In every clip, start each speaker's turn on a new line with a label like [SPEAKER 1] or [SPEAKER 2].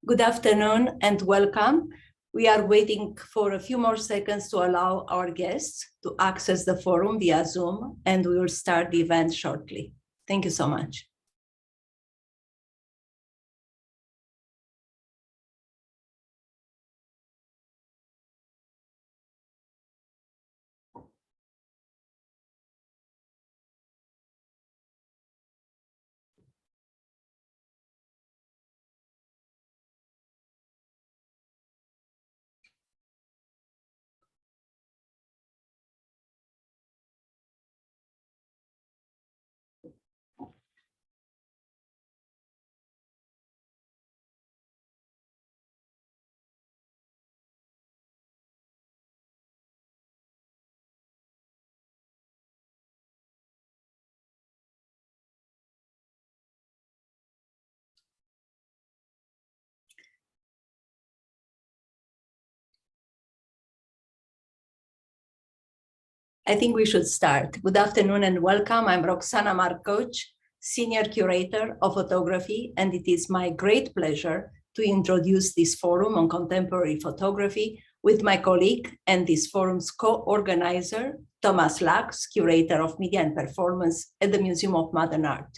[SPEAKER 1] Good afternoon and welcome. We are waiting for a few more seconds to allow our guests to access the forum via Zoom, and we will start the event shortly. Thank you so much. I think we should start. Good afternoon and welcome. I'm Roxana Markoch, Senior Curator of Photography, and it is my great pleasure to introduce this forum on contemporary photography with my colleague and this forum's co-organizer, Thomas Lax, Curator of Media and Performance at the Museum of Modern Art.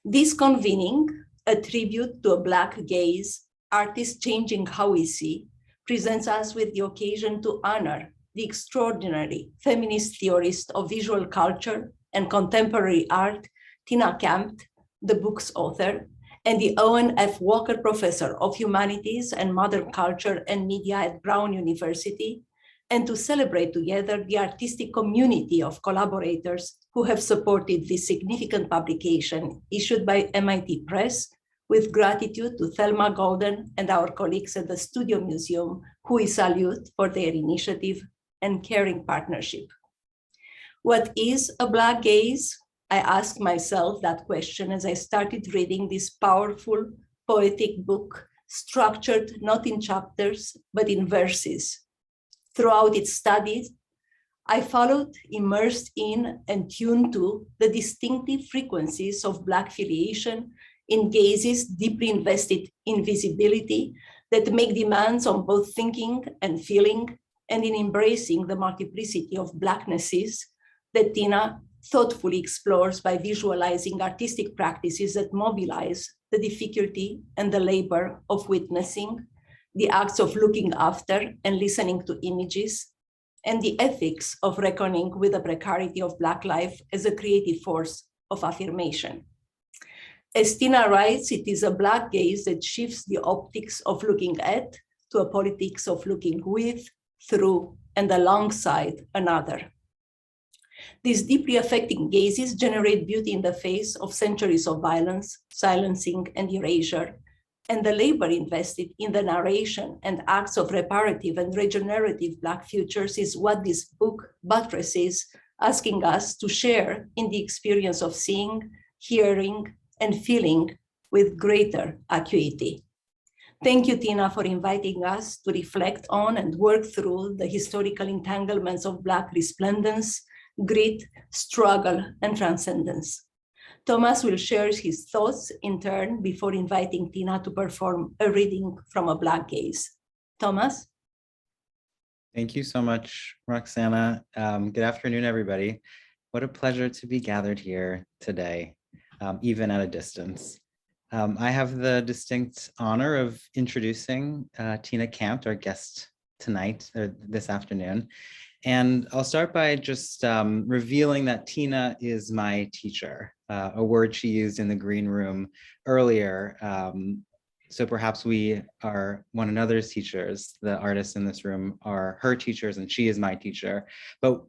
[SPEAKER 1] This convening, a tribute to a Black gaze, artist changing how we see, presents us with the occasion to honor the extraordinary feminist theorist of visual culture and contemporary art, Tina Kemp, the book's author, and the Owen F. Walker Professor of Humanities and Modern Culture and Media at Brown University, and to celebrate together the artistic community of collaborators who have supported this significant publication issued by MIT Press, with gratitude to Thelma Golden and our colleagues at the Studio Museum, who we salute for their initiative and caring partnership. What is a Black gaze? I asked myself that question as I started reading this powerful, poetic book, structured not in chapters, but in verses. Throughout its studies, I followed, immersed in, and tuned to the distinctive frequencies of Black filiation in gazes deeply invested in visibility that make demands on both thinking and feeling, and in embracing the multiplicity of Blacknesses that Tina thoughtfully explores by visualizing artistic practices that mobilize the difficulty and the labor of witnessing, the acts of looking after and listening to images, and the ethics of reckoning with the precarity of Black life as a creative force of affirmation. As Tina writes, it is a Black gaze that shifts the optics of looking at to a politics of looking with, through, and alongside another. These deeply affecting gazes generate beauty in the face of centuries of violence, silencing, and erasure, and the labor invested in the narration and acts of reparative and regenerative Black futures is what this book buttresses, asking us to share in the experience of seeing, hearing, and feeling with greater acuity. Thank you, Tina, for inviting us to reflect on and work through the historical entanglements of Black resplendence, grit, struggle, and transcendence. Thomas will share his thoughts in turn before inviting Tina to perform a reading from a Black gaze. Thomas?
[SPEAKER 2] Thank you so much, Roxana. Good afternoon, everybody. What a pleasure to be gathered here today, even at a distance. I have the distinct honor of introducing Tina Kemp, our guest tonight, or this afternoon. And I'll start by just revealing that Tina is my teacher, a word she used in the green room earlier. So perhaps we are one another's teachers. The artists in this room are her teachers and she is my teacher. But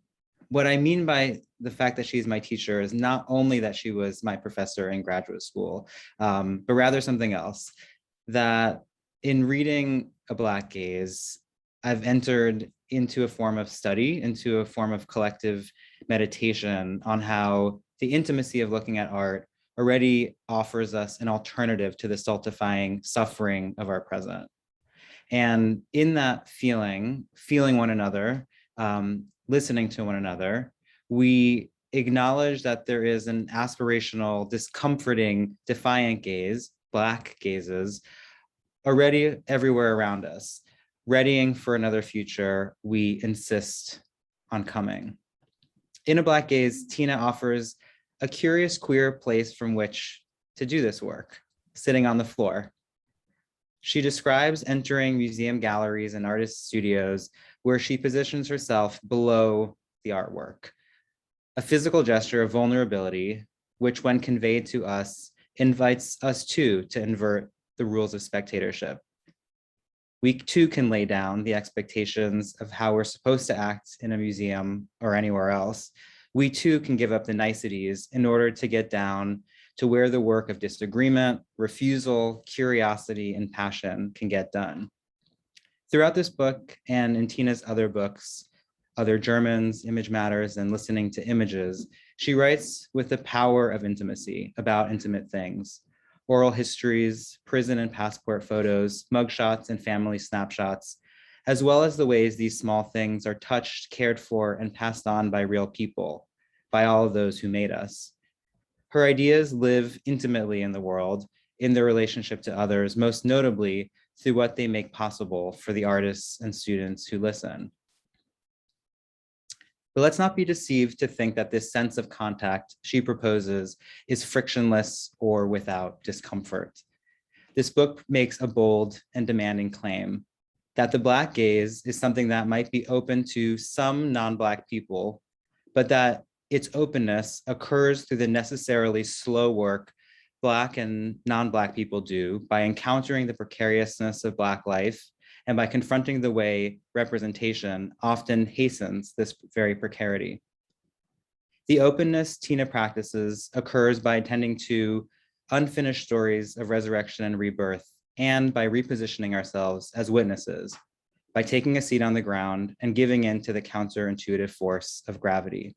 [SPEAKER 2] what I mean by the fact that she's my teacher is not only that she was my professor in graduate school, but rather something else, that in reading A Black Gaze, I've entered into a form of study, into a form of collective meditation on how the intimacy of looking at art already offers us an alternative to the stultifying suffering of our present. And in that feeling one another, listening to one another, we acknowledge that there is an aspirational, discomforting, defiant gaze, Black gazes, already everywhere around us, readying for another future we insist on coming. In A Black Gaze, Tina offers a curious queer place from which to do this work, sitting on the floor. She describes entering museum galleries and artist studios where she positions herself below the artwork, a physical gesture of vulnerability, which when conveyed to us, invites us too to invert the rules of spectatorship. We too can lay down the expectations of how we're supposed to act in a museum or anywhere else. We too can give up the niceties in order to get down to where the work of disagreement, refusal, curiosity, and passion can get done. Throughout this book and in Tina's other books, Other Germans, Image Matters, and Listening to Images, she writes with the power of intimacy about intimate things. Oral histories, prison and passport photos, mugshots and family snapshots, as well as the ways these small things are touched, cared for, and passed on by real people, by all of those who made us. Her ideas live intimately in the world, in their relationship to others, most notably through what they make possible for the artists and students who listen. But let's not be deceived to think that this sense of contact she proposes is frictionless or without discomfort. This book makes a bold and demanding claim that the Black gaze is something that might be open to some non-Black people, but that its openness occurs through the necessarily slow work Black and non-Black people do by encountering the precariousness of Black life and by confronting the way representation often hastens this very precarity. The openness Tina practices occurs by attending to unfinished stories of resurrection and rebirth, and by repositioning ourselves as witnesses, by taking a seat on the ground and giving in to the counterintuitive force of gravity.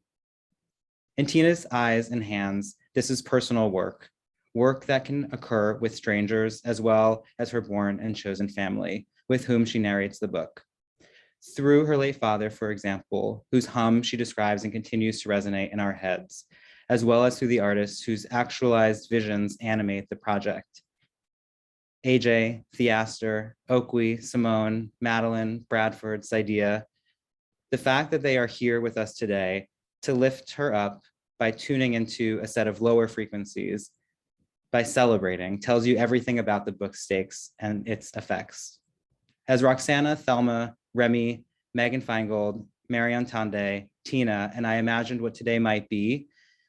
[SPEAKER 2] In Tina's eyes and hands, this is personal work, work that can occur with strangers as well as her born and chosen family, with whom she narrates the book. Through her late father, for example, whose hum she describes and continues to resonate in our heads, as well as through the artists whose actualized visions animate the project. AJ, Theaster, Oakley, Simone, Madeline, Bradford, Saidia. The fact that they are here with us today to lift her up by tuning into a set of lower frequencies, by celebrating, tells you everything about the book's stakes and its effects. As Roxana, Thelma, Remy, Megan Feingold, Marianne Tande, Tina, and I imagined what today might be,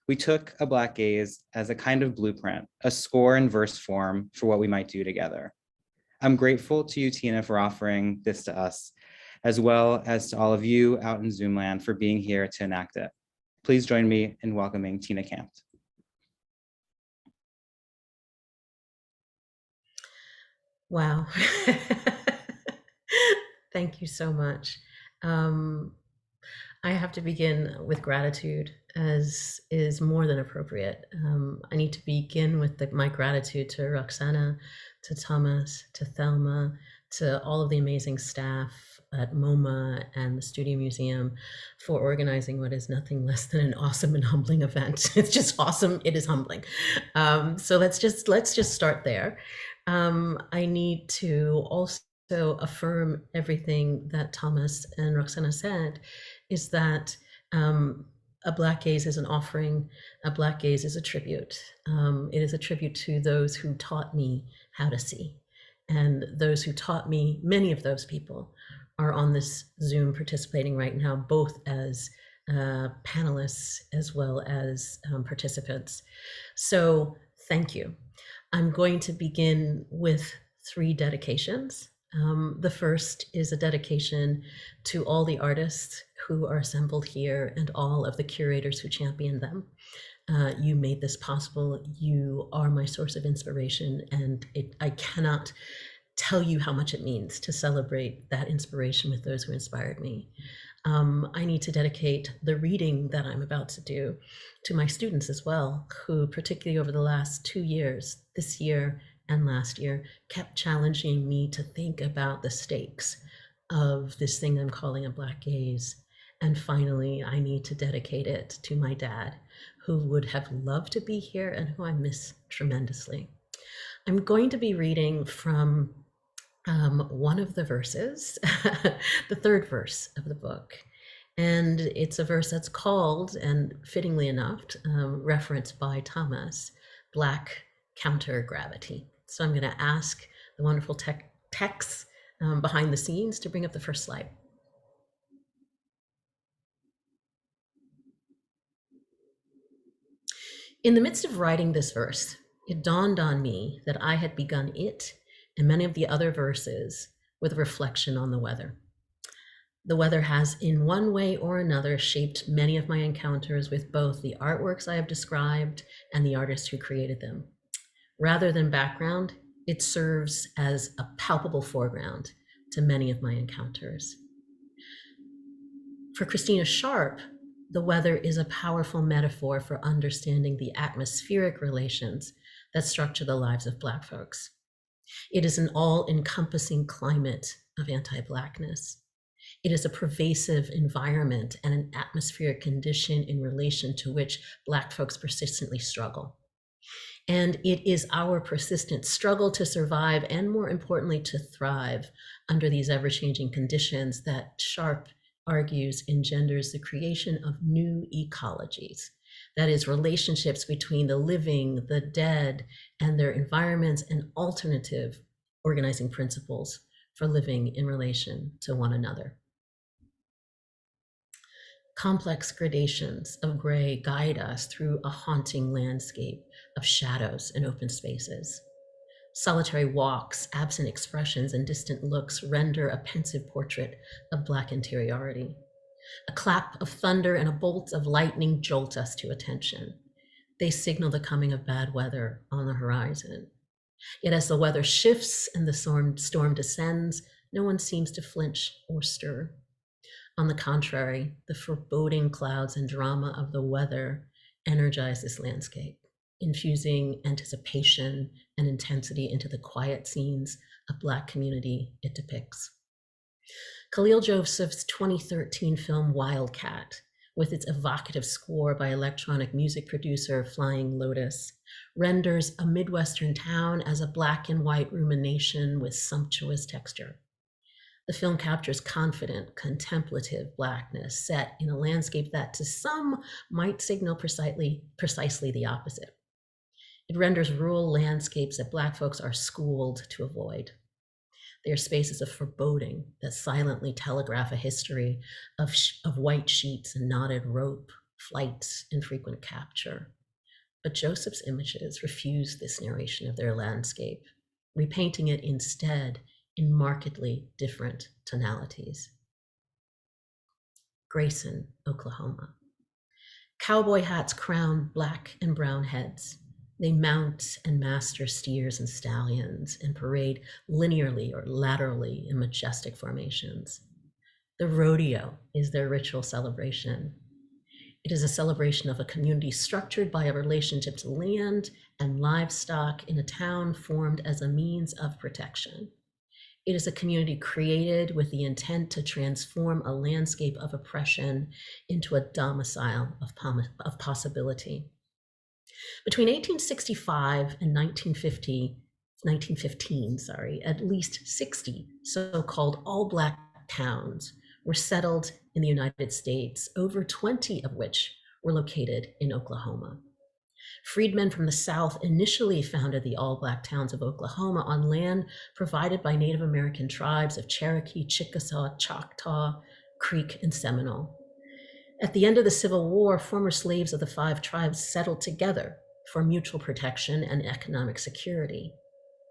[SPEAKER 2] we took A Black Gaze as a kind of blueprint, a score in verse form for what we might do together. I'm grateful to you, Tina, for offering this to us, as well as to all of you out in Zoom land for being here to enact it. Please join me in welcoming Tina Camp.
[SPEAKER 3] Wow. Thank you so much. I have to begin with gratitude, as is more than appropriate. I need to begin with my gratitude to Roxana, to Thomas, to Thelma, to all of the amazing staff at MoMA and the Studio Museum for organizing what is nothing less than an awesome and humbling event. It's just awesome. It is humbling. So let's just start there. I need to also affirm everything that Thomas and Roxana said, is that A Black Gaze is an offering. A Black Gaze is a tribute. It is a tribute to those who taught me how to see. And those who taught me, many of those people are on this Zoom participating right now, both as panelists as well as participants. So thank you. I'm going to begin with 3 dedications. The first is a dedication to all the artists who are assembled here and all of the curators who championed them. You made this possible. You are my source of inspiration, and I cannot tell you how much it means to celebrate that inspiration with those who inspired me. I need to dedicate the reading that I'm about to do to my students as well, who particularly over the last 2 years, this year and last year, kept challenging me to think about the stakes of this thing I'm calling A Black Gaze. And finally, I need to dedicate it to my dad, who would have loved to be here and who I miss tremendously. I'm going to be reading from one of the verses, the third verse of the book. And it's a verse that's called, and fittingly enough, referenced by Thomas, Black Countergravity. So I'm going to ask the wonderful techs behind the scenes to bring up the first slide. In the midst of writing this verse, it dawned on me that I had begun it and many of the other verses with a reflection on the weather. The weather has, in one way or another, shaped many of my encounters with both the artworks I have described and the artists who created them. Rather than background, it serves as a palpable foreground to many of my encounters. For Christina Sharp, the weather is a powerful metaphor for understanding the atmospheric relations that structure the lives of Black folks. It is an all-encompassing climate of anti-Blackness. It is a pervasive environment and an atmospheric condition in relation to which Black folks persistently struggle. And it is our persistent struggle to survive and, more importantly, to thrive under these ever-changing conditions that Sharp argues engenders the creation of new ecologies. That is, relationships between the living, the dead, and their environments, and alternative organizing principles for living in relation to one another. Complex gradations of gray guide us through a haunting landscape of shadows and open spaces. Solitary walks, absent expressions, and distant looks render a pensive portrait of Black interiority. A clap of thunder and a bolt of lightning jolt us to attention. They signal the coming of bad weather on the horizon. Yet as the weather shifts and the storm descends, no one seems to flinch or stir. On the contrary, the foreboding clouds and drama of the weather energize this landscape, infusing anticipation and intensity into the quiet scenes of Black community it depicts. Khalil Joseph's 2013 film Wildcat, with its evocative score by electronic music producer Flying Lotus, renders a Midwestern town as a Black and white rumination with sumptuous texture. The film captures confident, contemplative Blackness set in a landscape that to some might signal precisely the opposite. It renders rural landscapes that Black folks are schooled to avoid. They are spaces of foreboding that silently telegraph a history of white sheets and knotted rope, flights, and frequent capture. But Joseph's images refuse this narration of their landscape, repainting it instead in markedly different tonalities. Grayson, Oklahoma. Cowboy hats crown Black and brown heads. They mount and master steers and stallions and parade linearly or laterally in majestic formations. The rodeo is their ritual celebration. It is a celebration of a community structured by a relationship to land and livestock in a town formed as a means of protection. It is a community created with the intent to transform a landscape of oppression into a domicile of possibility. Between 1865 and 1915, at least 60 so-called all-Black towns were settled in the United States, over 20 of which were located in Oklahoma. Freedmen from the South initially founded the all-Black towns of Oklahoma on land provided by Native American tribes of Cherokee, Chickasaw, Choctaw, Creek, and Seminole. At the end of the Civil War, former slaves of the 5 tribes settled together for mutual protection and economic security.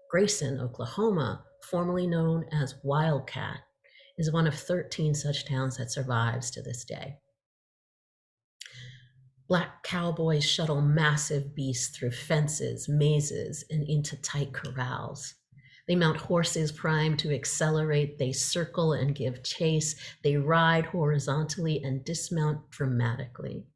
[SPEAKER 3] Grayson, Oklahoma, formerly known as Wildcat, is one of 13 such towns that survives to this day. Black cowboys shuttle massive beasts through fences, mazes, and into tight corrals. They mount horses primed to accelerate. They circle and give chase. They ride horizontally and dismount dramatically.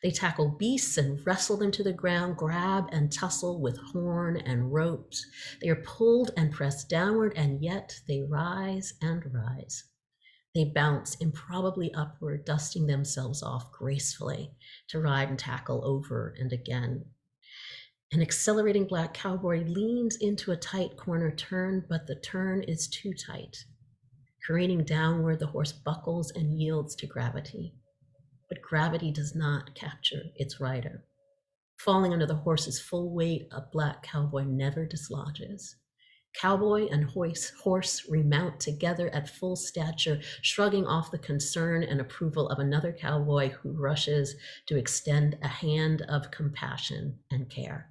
[SPEAKER 3] They tackle beasts and wrestle them to the ground, grab and tussle with horn and ropes. They are pulled and pressed downward, and yet they rise and rise. They bounce improbably upward, dusting themselves off gracefully to ride and tackle over and again. An accelerating black cowboy leans into a tight corner turn, but the turn is too tight. Careening downward, the horse buckles and yields to gravity. But gravity does not capture its rider. Falling under the horse's full weight, a black cowboy never dislodges. Cowboy and horse remount together at full stature, shrugging off the concern and approval of another cowboy who rushes to extend a hand of compassion and care.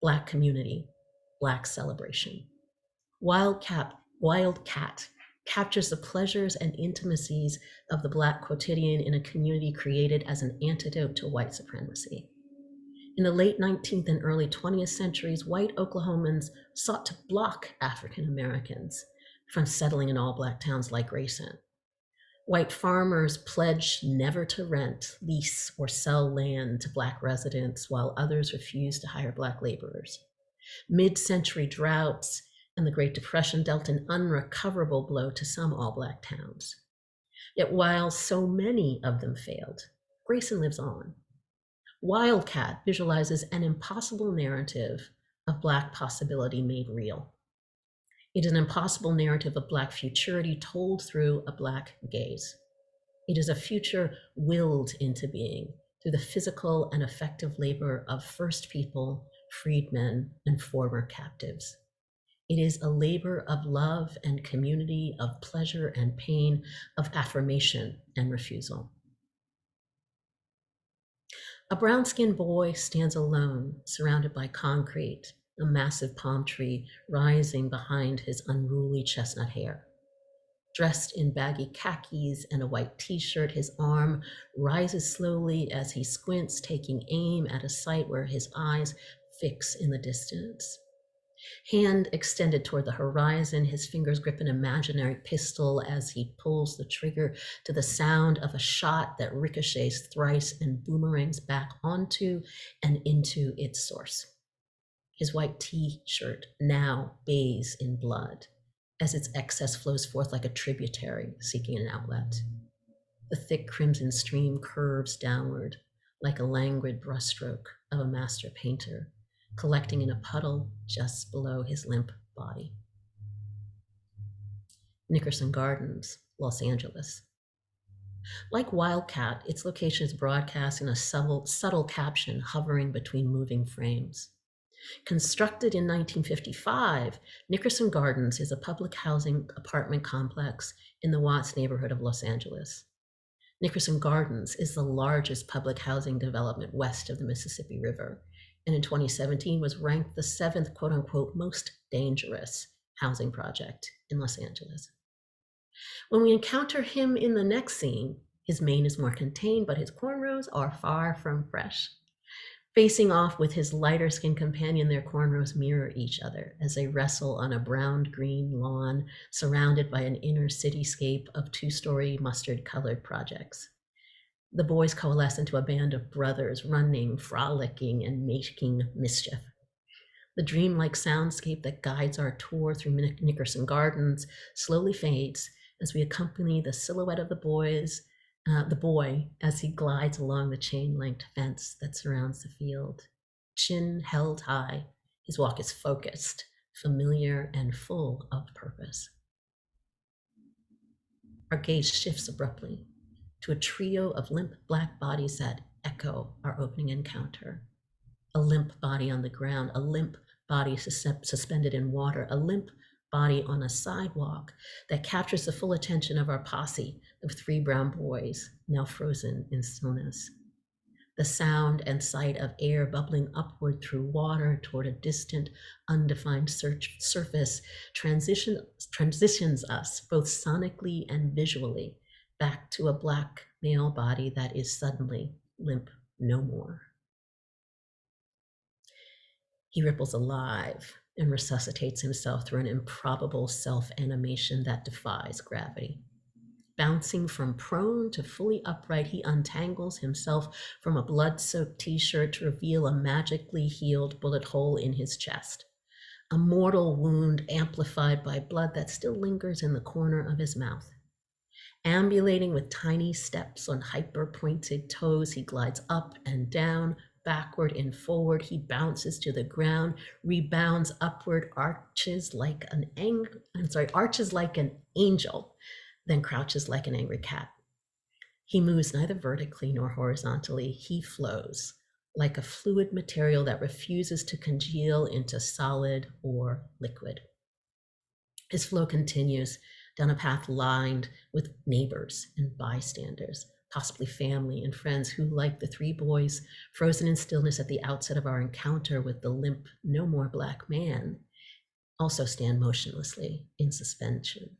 [SPEAKER 3] Black community, Black celebration. Wildcat captures the pleasures and intimacies of the Black quotidian in a community created as an antidote to white supremacy. In the late 19th and early 20th centuries, white Oklahomans sought to block African Americans from settling in all Black towns like Grayson. White farmers pledged never to rent, lease, or sell land to Black residents, while others refused to hire Black laborers. Mid-century droughts and the Great Depression dealt an unrecoverable blow to some all-Black towns. Yet while so many of them failed, Grayson lives on. Wildcat visualizes an impossible narrative of Black possibility made real. It is an impossible narrative of Black futurity told through a Black gaze. It is a future willed into being through the physical and effective labor of first people, freedmen, and former captives. It is a labor of love and community, of pleasure and pain, of affirmation and refusal. A brown-skinned boy stands alone, surrounded by concrete, a massive palm tree rising behind his unruly chestnut hair. Dressed in baggy khakis and a white t-shirt, his arm rises slowly as he squints, taking aim at a site where his eyes fix in the distance. Hand extended toward the horizon, his fingers grip an imaginary pistol as he pulls the trigger to the sound of a shot that ricochets thrice and boomerangs back onto and into its source. His white t-shirt now bathes in blood as its excess flows forth like a tributary seeking an outlet. The thick crimson stream curves downward like a languid brushstroke of a master painter, collecting in a puddle just below his limp body. Nickerson Gardens, Los Angeles. Like Wildcat, its location is broadcast in a subtle caption hovering between moving frames. Constructed in 1955, Nickerson Gardens is a public housing apartment complex in the Watts neighborhood of Los Angeles. Nickerson Gardens is the largest public housing development west of the Mississippi River, and in 2017 was ranked the 7th quote-unquote most dangerous housing project in Los Angeles. When we encounter him in the next scene, his mane is more contained, but his cornrows are far from fresh. Facing off with his lighter-skinned companion, their cornrows mirror each other as they wrestle on a brown-green lawn surrounded by an inner cityscape of 2-story mustard-colored projects. The boys coalesce into a band of brothers, running, frolicking, and making mischief. The dreamlike soundscape that guides our tour through Nickerson Gardens slowly fades as we accompany the silhouette of the boy as he glides along the chain-linked fence that surrounds the field. Chin held high, his walk is focused, familiar, and full of purpose. Our gaze shifts abruptly to a trio of limp Black bodies that echo our opening encounter. A limp body on the ground, a limp body suspended in water, a limp body on a sidewalk that captures the full attention of our posse of 3 brown boys, now frozen in stillness. The sound and sight of air bubbling upward through water toward a distant, undefined surface transitions us both sonically and visually back to a Black male body that is suddenly limp no more. He ripples alive and resuscitates himself through an improbable self-animation that defies gravity. Bouncing from prone to fully upright, he untangles himself from a blood-soaked t-shirt to reveal a magically healed bullet hole in his chest, a mortal wound amplified by blood that still lingers in the corner of his mouth. Ambulating with tiny steps on hyper-pointed toes, he glides up and down, backward and forward. He bounces to the ground, rebounds upward, arches like an angel, then crouches like an angry cat. He moves neither vertically nor horizontally. He flows like a fluid material that refuses to congeal into solid or liquid. His flow continues down a path lined with neighbors and bystanders, possibly family and friends who, like the three boys frozen in stillness at the outset of our encounter with the limp, no more Black man, also stand motionlessly in suspension.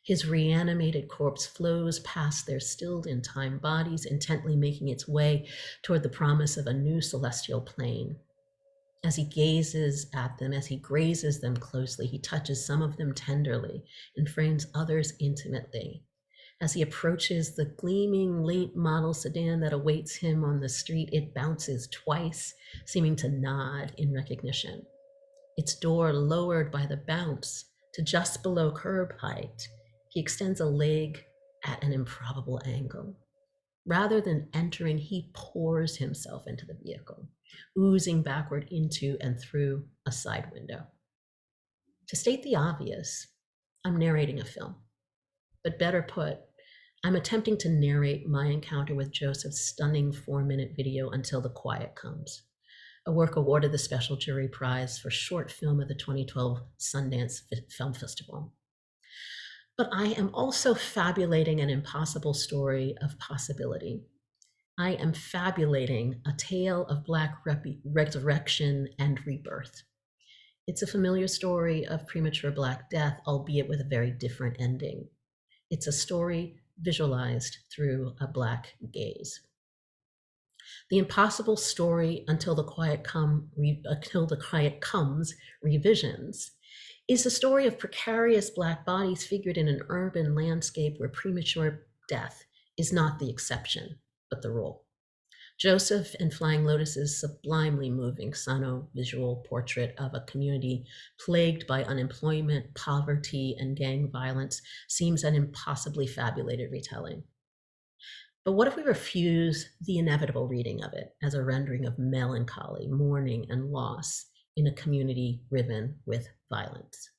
[SPEAKER 3] His reanimated corpse flows past their stilled in time bodies, intently making its way toward the promise of a new celestial plane. As he gazes at them, as he grazes them closely, he touches some of them tenderly and frames others intimately. As he approaches the gleaming late model sedan that awaits him on the street, it bounces twice, seeming to nod in recognition. Its door lowered by the bounce to just below curb height, he extends a leg at an improbable angle. Rather than entering, he pours himself into the vehicle, oozing backward into and through a side window. To state the obvious, I'm narrating a film. But better put, I'm attempting to narrate my encounter with Joseph's stunning 4-minute video, Until the Quiet Comes, a work awarded the Special Jury Prize for Short Film at the 2012 Sundance Film Festival. But I am also fabulating an impossible story of possibility. I am fabulating a tale of Black resurrection and rebirth. It's a familiar story of premature Black death, albeit with a very different ending. It's a story visualized through a Black gaze. The impossible story Until the Quiet Comes revisions is a story of precarious Black bodies figured in an urban landscape where premature death is not the exception, but the rule. Joseph and Flying Lotus's sublimely moving sono-visual portrait of a community plagued by unemployment, poverty, and gang violence seems an impossibly fabulated retelling. But what if we refuse the inevitable reading of it as a rendering of melancholy, mourning, and loss in a community riven with violence?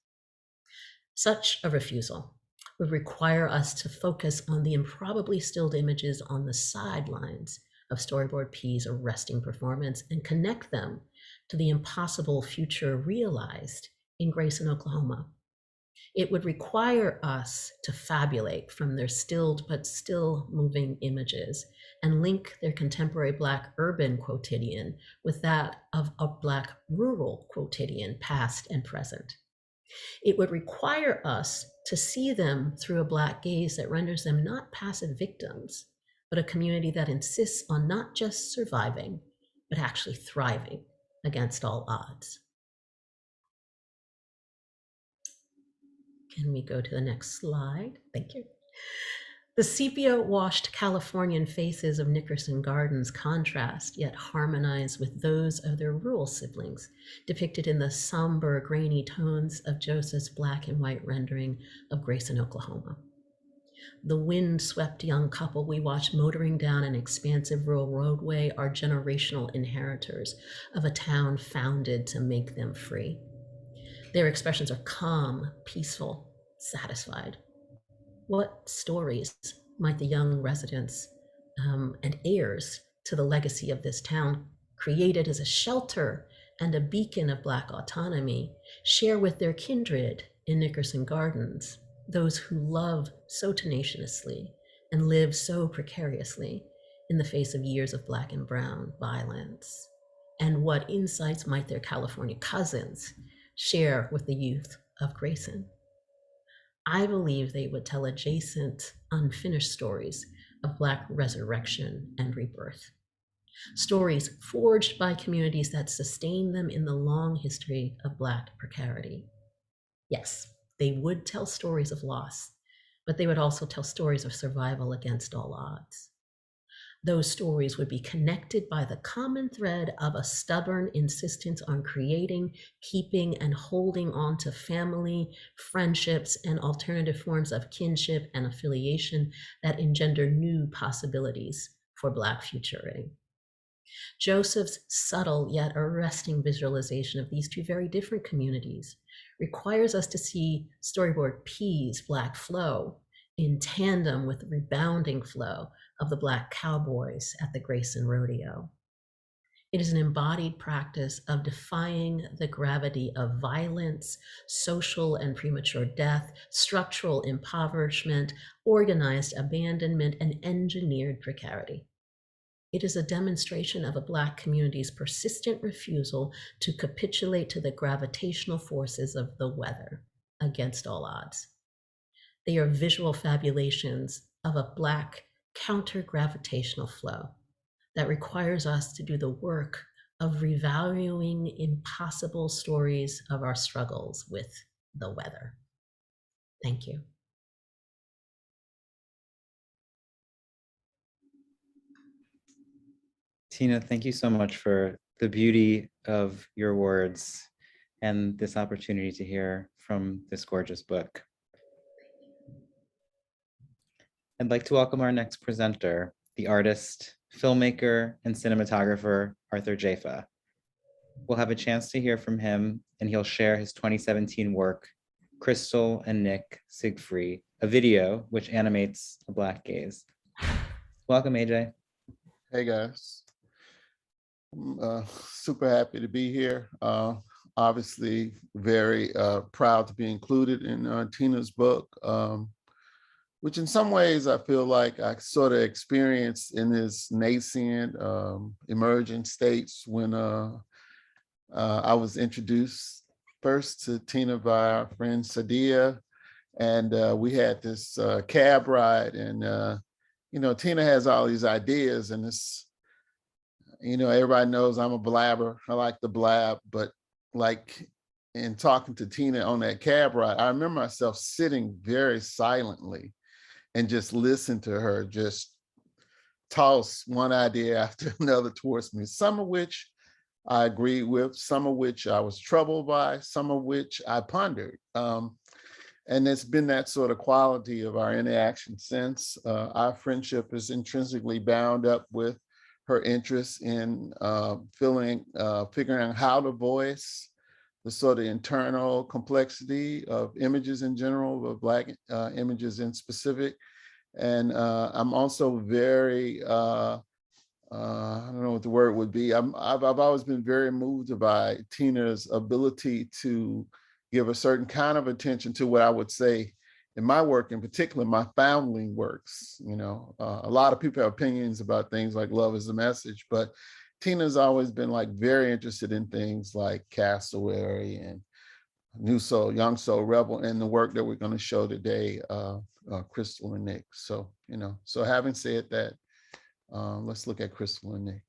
[SPEAKER 3] Such a refusal would require us to focus on the improbably stilled images on the sidelines of Storyboard P's arresting performance and connect them to the impossible future realized in Grayson, Oklahoma. It would require us to fabulate from their stilled but still moving images and link their contemporary Black urban quotidian with that of a Black rural quotidian, past and present. It would require us to see them through a Black gaze that renders them not passive victims, but a community that insists on not just surviving, but actually thriving against all odds. Can we go to the next slide? Thank you. The sepia-washed Californian faces of Nickerson Gardens contrast yet harmonize with those of their rural siblings, depicted in the somber, grainy tones of Joseph's black and white rendering of Grayson, Oklahoma. The wind-swept young couple we watch motoring down an expansive rural roadway are generational inheritors of a town founded to make them free. Their expressions are calm, peaceful, satisfied. What stories might the young residents and heirs to the legacy of this town, created as a shelter and a beacon of Black autonomy, share with their kindred in Nickerson Gardens, those who love so tenaciously and live so precariously in the face of years of Black and brown violence? And what insights might their California cousins share with the youth of Grayson? I believe they would tell adjacent, unfinished stories of Black resurrection and rebirth. Stories forged by communities that sustain them in the long history of Black precarity. Yes, they would tell stories of loss, but they would also tell stories of survival against all odds. Those stories would be connected by the common thread of a stubborn insistence on creating, keeping, and holding on to family, friendships, and alternative forms of kinship and affiliation that engender new possibilities for Black futuring. Joseph's subtle yet arresting visualization of these two very different communities requires us to see storyboard P's black flow in tandem with the rebounding flow of the Black cowboys at the Grayson Rodeo. It is an embodied practice of defying the gravity of violence, social and premature death, structural impoverishment, organized abandonment, and engineered precarity. It is a demonstration of a Black community's persistent refusal to capitulate to the gravitational forces of the weather against all odds. They are visual fabulations of a Black counter-gravitational flow that requires us to do the work of revaluing impossible stories of our struggles with the weather. Thank you.
[SPEAKER 2] Tina, thank you so much for the beauty of your words and this opportunity to hear from this gorgeous book. I'd like to welcome our next presenter, the artist, filmmaker, and cinematographer, Arthur Jafa. We'll have a chance to hear from him, and he'll share his 2017 work, Crystal and Nick Siegfried, a video which animates a Black gaze. Welcome, AJ.
[SPEAKER 4] Hey guys, I'm super happy to be here. Obviously very proud to be included in Tina's book, which in some ways I feel like I sort of experienced in this nascent emerging states when I was introduced first to Tina by our friend Sadia, and we had this cab ride, and you know, Tina has all these ideas, and it's, you know, everybody knows I'm a blabber. I like to blab, but like in talking to Tina on that cab ride, I remember myself sitting very silently and just listen to her just toss one idea after another towards me, some of which I agreed with, some of which I was troubled by, some of which I pondered. And it's been that sort of quality of our interaction since. Our friendship is intrinsically bound up with her interest in figuring out how to voice the sort of internal complexity of images in general, of Black images in specific. And I'm also very, I don't know what the word would be. I've always been very moved by Tina's ability to give a certain kind of attention to what I would say in my work, in particular, my foundling works. You know, a lot of people have opinions about things like Love is the Message, but Tina's always been like very interested in things like Cassowary and New Soul, Young Soul Rebel, and the work that we're going to show today, Crystal and Nick. So, you know, so having said that, let's look at Crystal and Nick.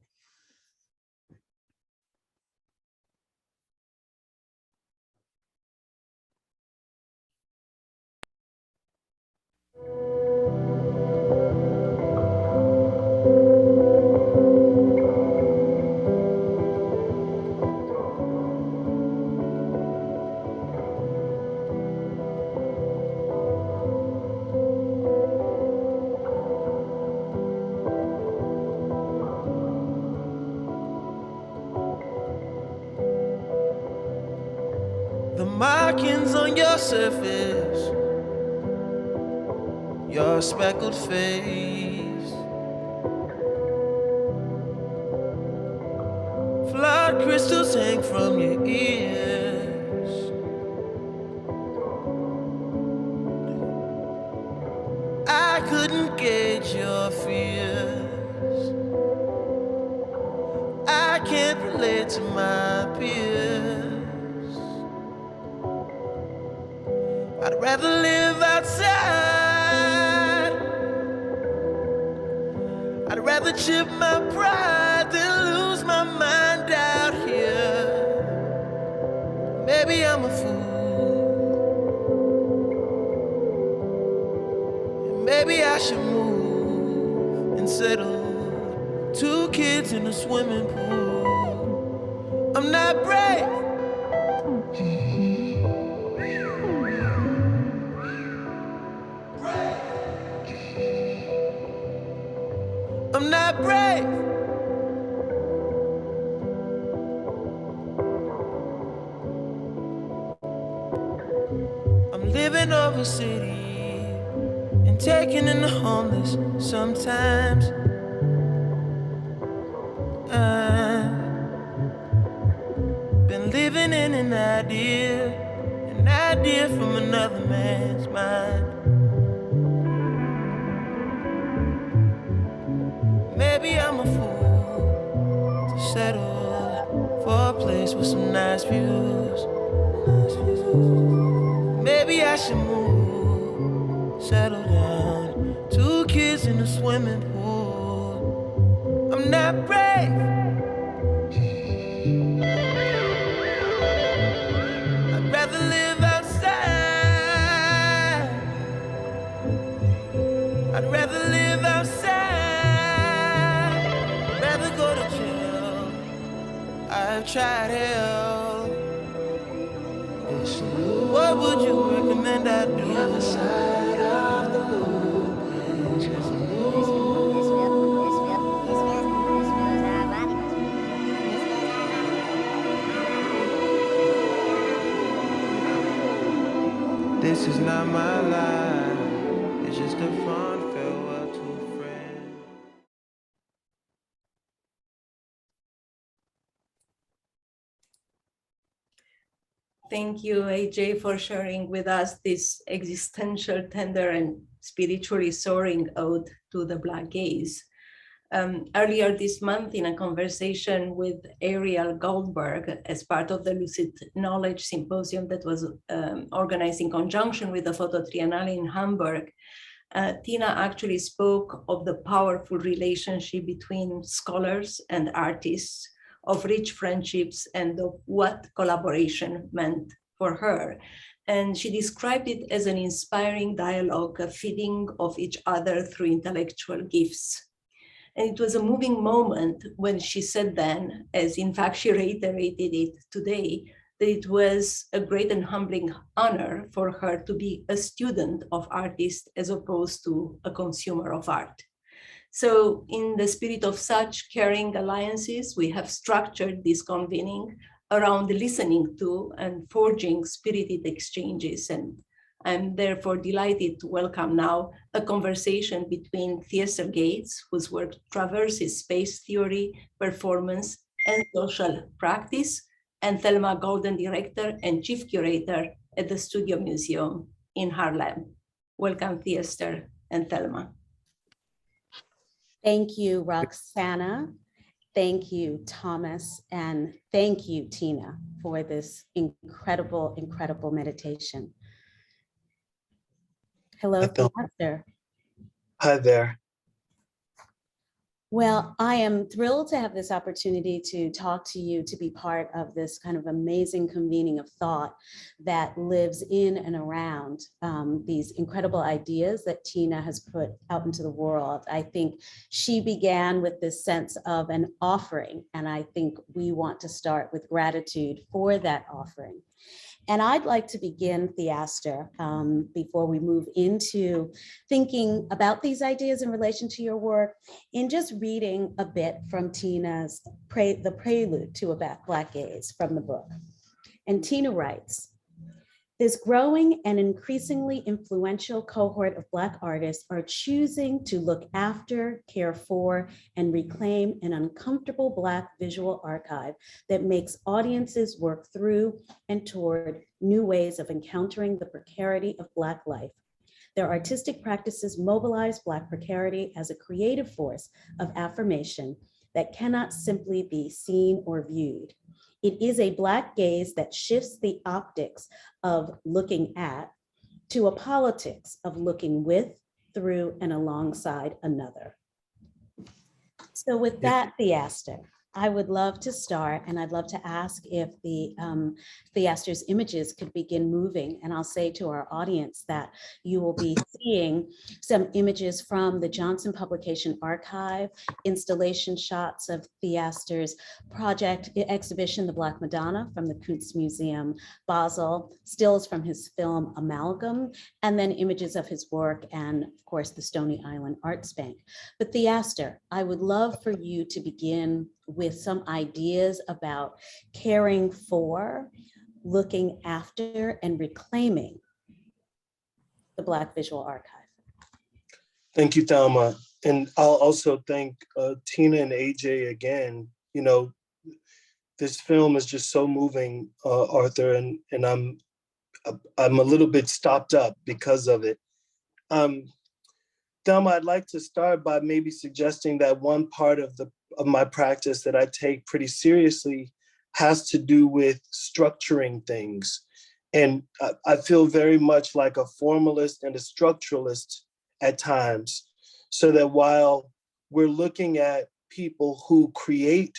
[SPEAKER 5] The markings on your surface, your speckled face, flood crystals hang from your ears. I couldn't gauge your fears. I can't relate to my peers. I'd rather live outside. I'd rather chip my pride than lose my mind out here. Maybe I'm a fool. And maybe I should move and settle. 2 kids in a swimming pool. I'm not brave. I'm not brave. living over city and taking in the homeless sometimes. I've been living in an idea from another man's mind. Maybe I'm a fool to settle for a place with some nice views. Maybe I should move, settle down, 2 kids in a swimming pool. I'm not brave. I'd rather live outside. I'd rather live outside. Rather go to jail. I've tried hell. What would you recommend I do? The other side of the This is not my life. It's just a fond farewell to a friend.
[SPEAKER 1] Thank you, AJ, for sharing with us this existential, tender, and spiritually soaring ode to the Black gaze. Earlier this month, in a conversation with Ariel Goldberg as part of the Lucid Knowledge Symposium that was organized in conjunction with the Photo Triennale in Hamburg, Tina actually spoke of the powerful relationship between scholars and artists, of rich friendships, and of what collaboration meant for her. And she described it as an inspiring dialogue, a feeding of each other through intellectual gifts. And it was a moving moment when she said then, as in fact she reiterated it today, that it was a great and humbling honor for her to be a student of artists as opposed to a consumer of art. So in the spirit of such caring alliances, we have structured this convening around listening to and forging spirited exchanges. And I'm therefore delighted to welcome now a conversation between Theaster Gates, whose work traverses space theory, performance, and social practice, and Thelma Golden, director and chief curator at the Studio Museum in Harlem. Welcome, Theaster and Thelma.
[SPEAKER 6] Thank you, Roxana. Thank you, Thomas. And thank you, Tina, for this incredible, incredible meditation. Hello, Theaster.
[SPEAKER 7] Hi there.
[SPEAKER 6] Well, I am thrilled to have this opportunity to talk to you, to be part of this kind of amazing convening of thought that lives in and around these incredible ideas that Tina has put out into the world. I think she began with this sense of an offering, and I think we want to start with gratitude for that offering. And I'd like to begin, Theaster, before we move into thinking about these ideas in relation to your work, in just reading a bit from Tina's The Prelude to a Black Gaze from the book. And Tina writes, this growing and increasingly influential cohort of Black artists are choosing to look after, care for, and reclaim an uncomfortable Black visual archive that makes audiences work through and toward new ways of encountering the precarity of Black life. Their artistic practices mobilize Black precarity as a creative force of affirmation that cannot simply be seen or viewed. It is a Black gaze that shifts the optics of looking at to a politics of looking with, through, and alongside another. So with that, Theaster, I would love to start, and I'd love to ask if the Theaster's images could begin moving. And I'll say to our audience that you will be seeing some images from the Johnson Publication Archive, installation shots of Theaster's project exhibition, The Black Madonna, from the Kunstmuseum Basel, stills from his film Amalgam, and then images of his work and, of course, the Stony Island Arts Bank. But Theaster, I would love for you to begin with some ideas about caring for, looking after, and reclaiming the Black Visual Archive.
[SPEAKER 7] Thank you, Thelma. And I'll also thank Tina and AJ again. You know, this film is just so moving, Arthur, and I'm a little bit stopped up because of it. Thelma, I'd like to start by maybe suggesting that one part of my practice that I take pretty seriously has to do with structuring things. And I feel very much like a formalist and a structuralist at times, so that while we're looking at people who create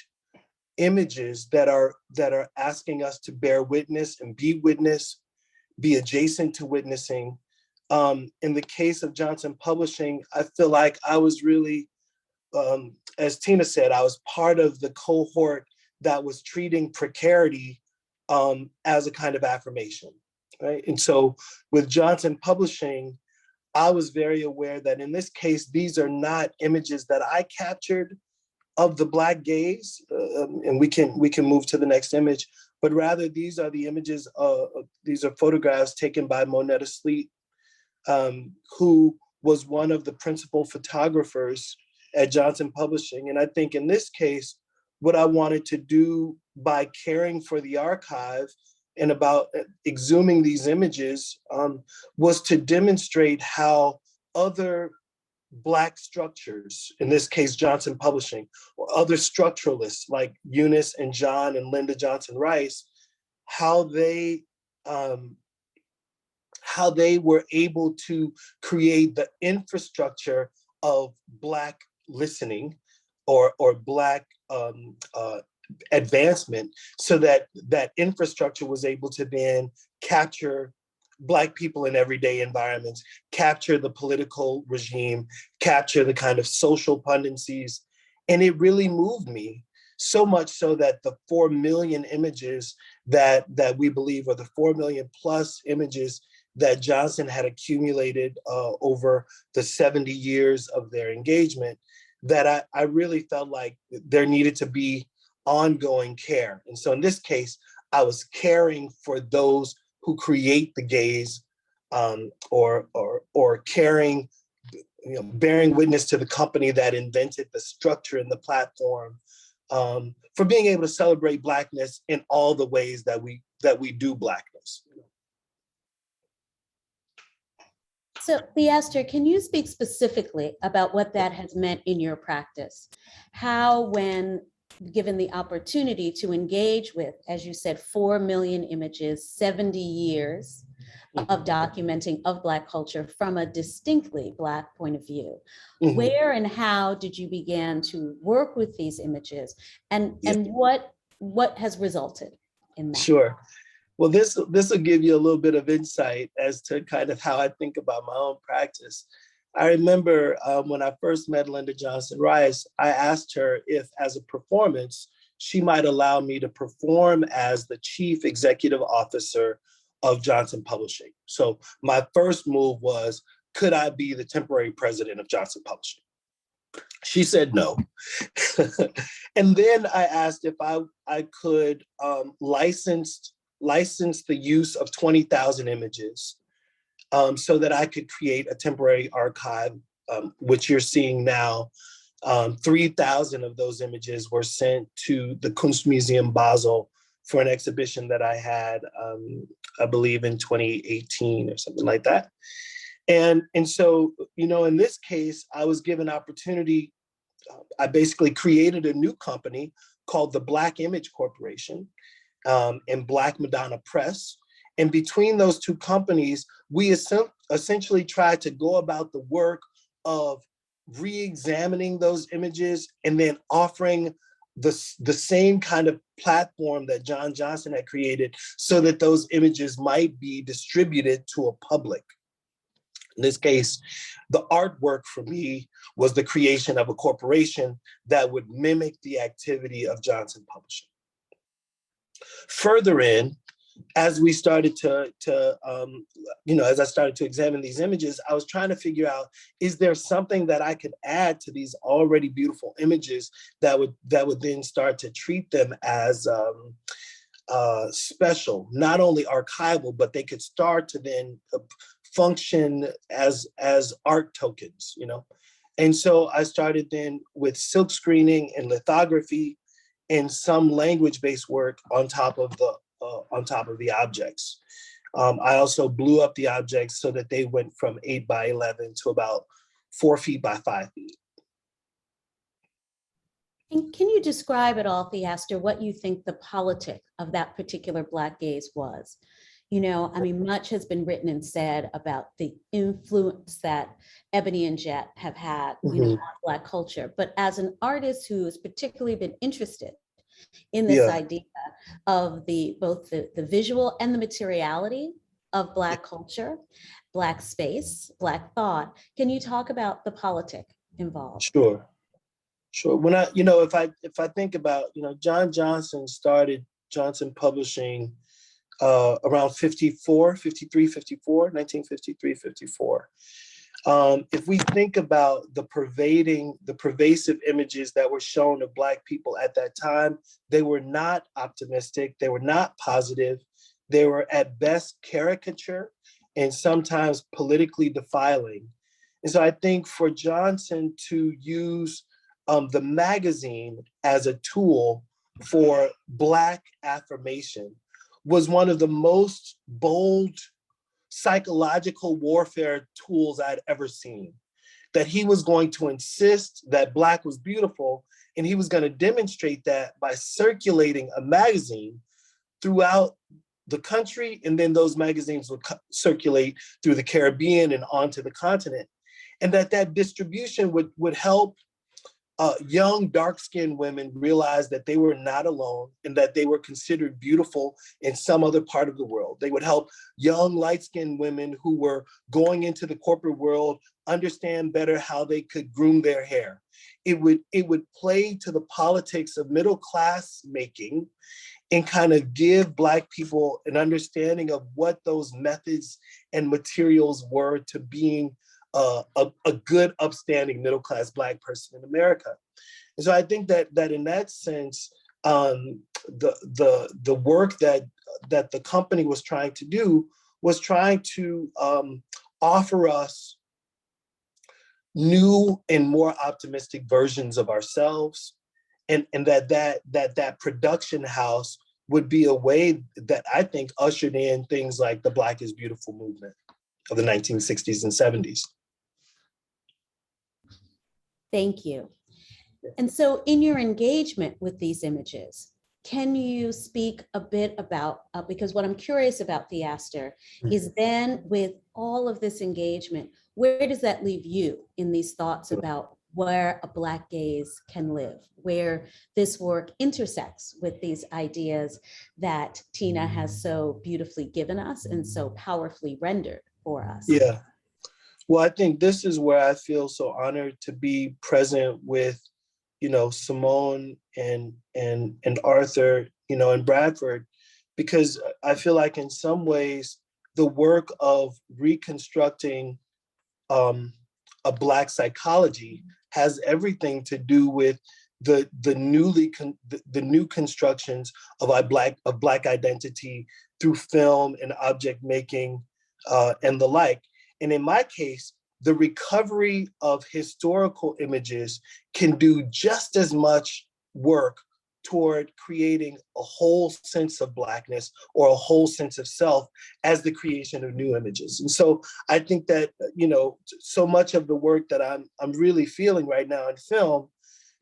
[SPEAKER 7] images that are asking us to bear witness and be witness, be adjacent to witnessing. In the case of Johnson Publishing, I feel like I was really, as Tina said, I was part of the cohort that was treating precarity as a kind of affirmation, right? And so with Johnson Publishing, I was very aware that in this case, these are not images that I captured of the Black gaze, and we can move to the next image, but rather these are the images, these are photographs taken by Monetta Sleet, who was one of the principal photographers at Johnson Publishing. And I think in this case, what I wanted to do by caring for the archive and about exhuming these images was to demonstrate how other Black structures, in this case, Johnson Publishing, or other structuralists like Eunice and John and Linda Johnson Rice, how they were able to create the infrastructure of Black listening or Black advancement, so that that infrastructure was able to then capture Black people in everyday environments, capture the political regime, capture the kind of social pundencies. And it really moved me, so much so that the 4 million images that we believe are the 4 million plus images that Johnson had accumulated over the 70 years of their engagement, that I really felt like there needed to be ongoing care. And so in this case, I was caring for those who create the gaze, or caring, bearing witness to the company that invented the structure and the platform, for being able to celebrate Blackness in all the ways that we do Blackness.
[SPEAKER 6] So, Theaster, can you speak specifically about what that has meant in your practice? How, when given the opportunity to engage with, as you said, 4 million images, 70 years of documenting of Black culture from a distinctly Black point of view, where and how did you begin to work with these images, and what has resulted in that?
[SPEAKER 7] Sure. Well, this will give you a little bit of insight as to kind of how I think about my own practice. I remember when I first met Linda Johnson Rice, I asked her if, as a performance, she might allow me to perform as the chief executive officer of Johnson Publishing. So my first move was, could I be the temporary president of Johnson Publishing? She said no. And then I asked if I could license the use of 20,000 images so that I could create a temporary archive, which you're seeing now. 3,000 of those images were sent to the Kunstmuseum Basel for an exhibition that I had, I believe in 2018 or something like that. And so, in this case, I was given opportunity. I basically created a new company called the Black Image Corporation and Black Madonna Press. And between those two companies, we essentially tried to go about the work of re-examining those images and then offering the same kind of platform that John Johnson had created so that those images might be distributed to a public. In this case, the artwork for me was the creation of a corporation that would mimic the activity of Johnson Publishing. Further in, as we started as I started to examine these images, I was trying to figure out, is there something that I could add to these already beautiful images that would then start to treat them as special, not only archival, but they could start to then function as art tokens, you know? And so I started then with silk screening and lithography and some language-based work on top of the objects. I also blew up the objects so that they went from 8 by 11 to about 4 feet by 5 feet.
[SPEAKER 6] And can you describe at all, Theaster, what you think the politic of that particular Black gaze was? You know, I mean, much has been written and said about the influence that Ebony and Jet have had, you know, on Black culture. But as an artist who has particularly been interested in this idea of both the visual and the materiality of Black culture, Black space, Black thought, can you talk about the politic involved?
[SPEAKER 7] Sure. When I, you know, if I think about, you know, John Johnson started Johnson Publishing around 1953, 54. If we think about the pervasive images that were shown of Black people at that time, they were not optimistic, they were not positive, they were at best caricature and sometimes politically defiling. And so I think for Johnson to use the magazine as a tool for Black affirmation was one of the most bold psychological warfare tools I'd ever seen. That he was going to insist that Black was beautiful, and he was going to demonstrate that by circulating a magazine throughout the country, and then those magazines would circulate through the Caribbean and onto the continent. And that distribution would help young dark-skinned women realized that they were not alone and that they were considered beautiful in some other part of the world. They would help young light-skinned women who were going into the corporate world understand better how they could groom their hair. It would play to the politics of middle class making and kind of give Black people an understanding of what those methods and materials were to being a good, upstanding middle-class Black person in America. And so I think that in that sense, the work that the company was trying to do was trying to offer us new and more optimistic versions of ourselves, and that production house would be a way that I think ushered in things like the Black is Beautiful movement of the 1960s and 70s.
[SPEAKER 6] Thank you. And so in your engagement with these images, can you speak a bit about, because what I'm curious about, Theaster, is then with all of this engagement, where does that leave you in these thoughts about where a Black gaze can live, where this work intersects with these ideas that Tina has so beautifully given us and so powerfully rendered for us?
[SPEAKER 7] Yeah. Well, I think this is where I feel so honored to be present with, you know, Simone and Arthur, you know, and Bradford, because I feel like in some ways the work of reconstructing a Black psychology has everything to do with the new constructions of Black identity through film and object making and the like. And in my case, the recovery of historical images can do just as much work toward creating a whole sense of Blackness or a whole sense of self as the creation of new images. And so I think that, you know, so much of the work that I'm really feeling right now in film,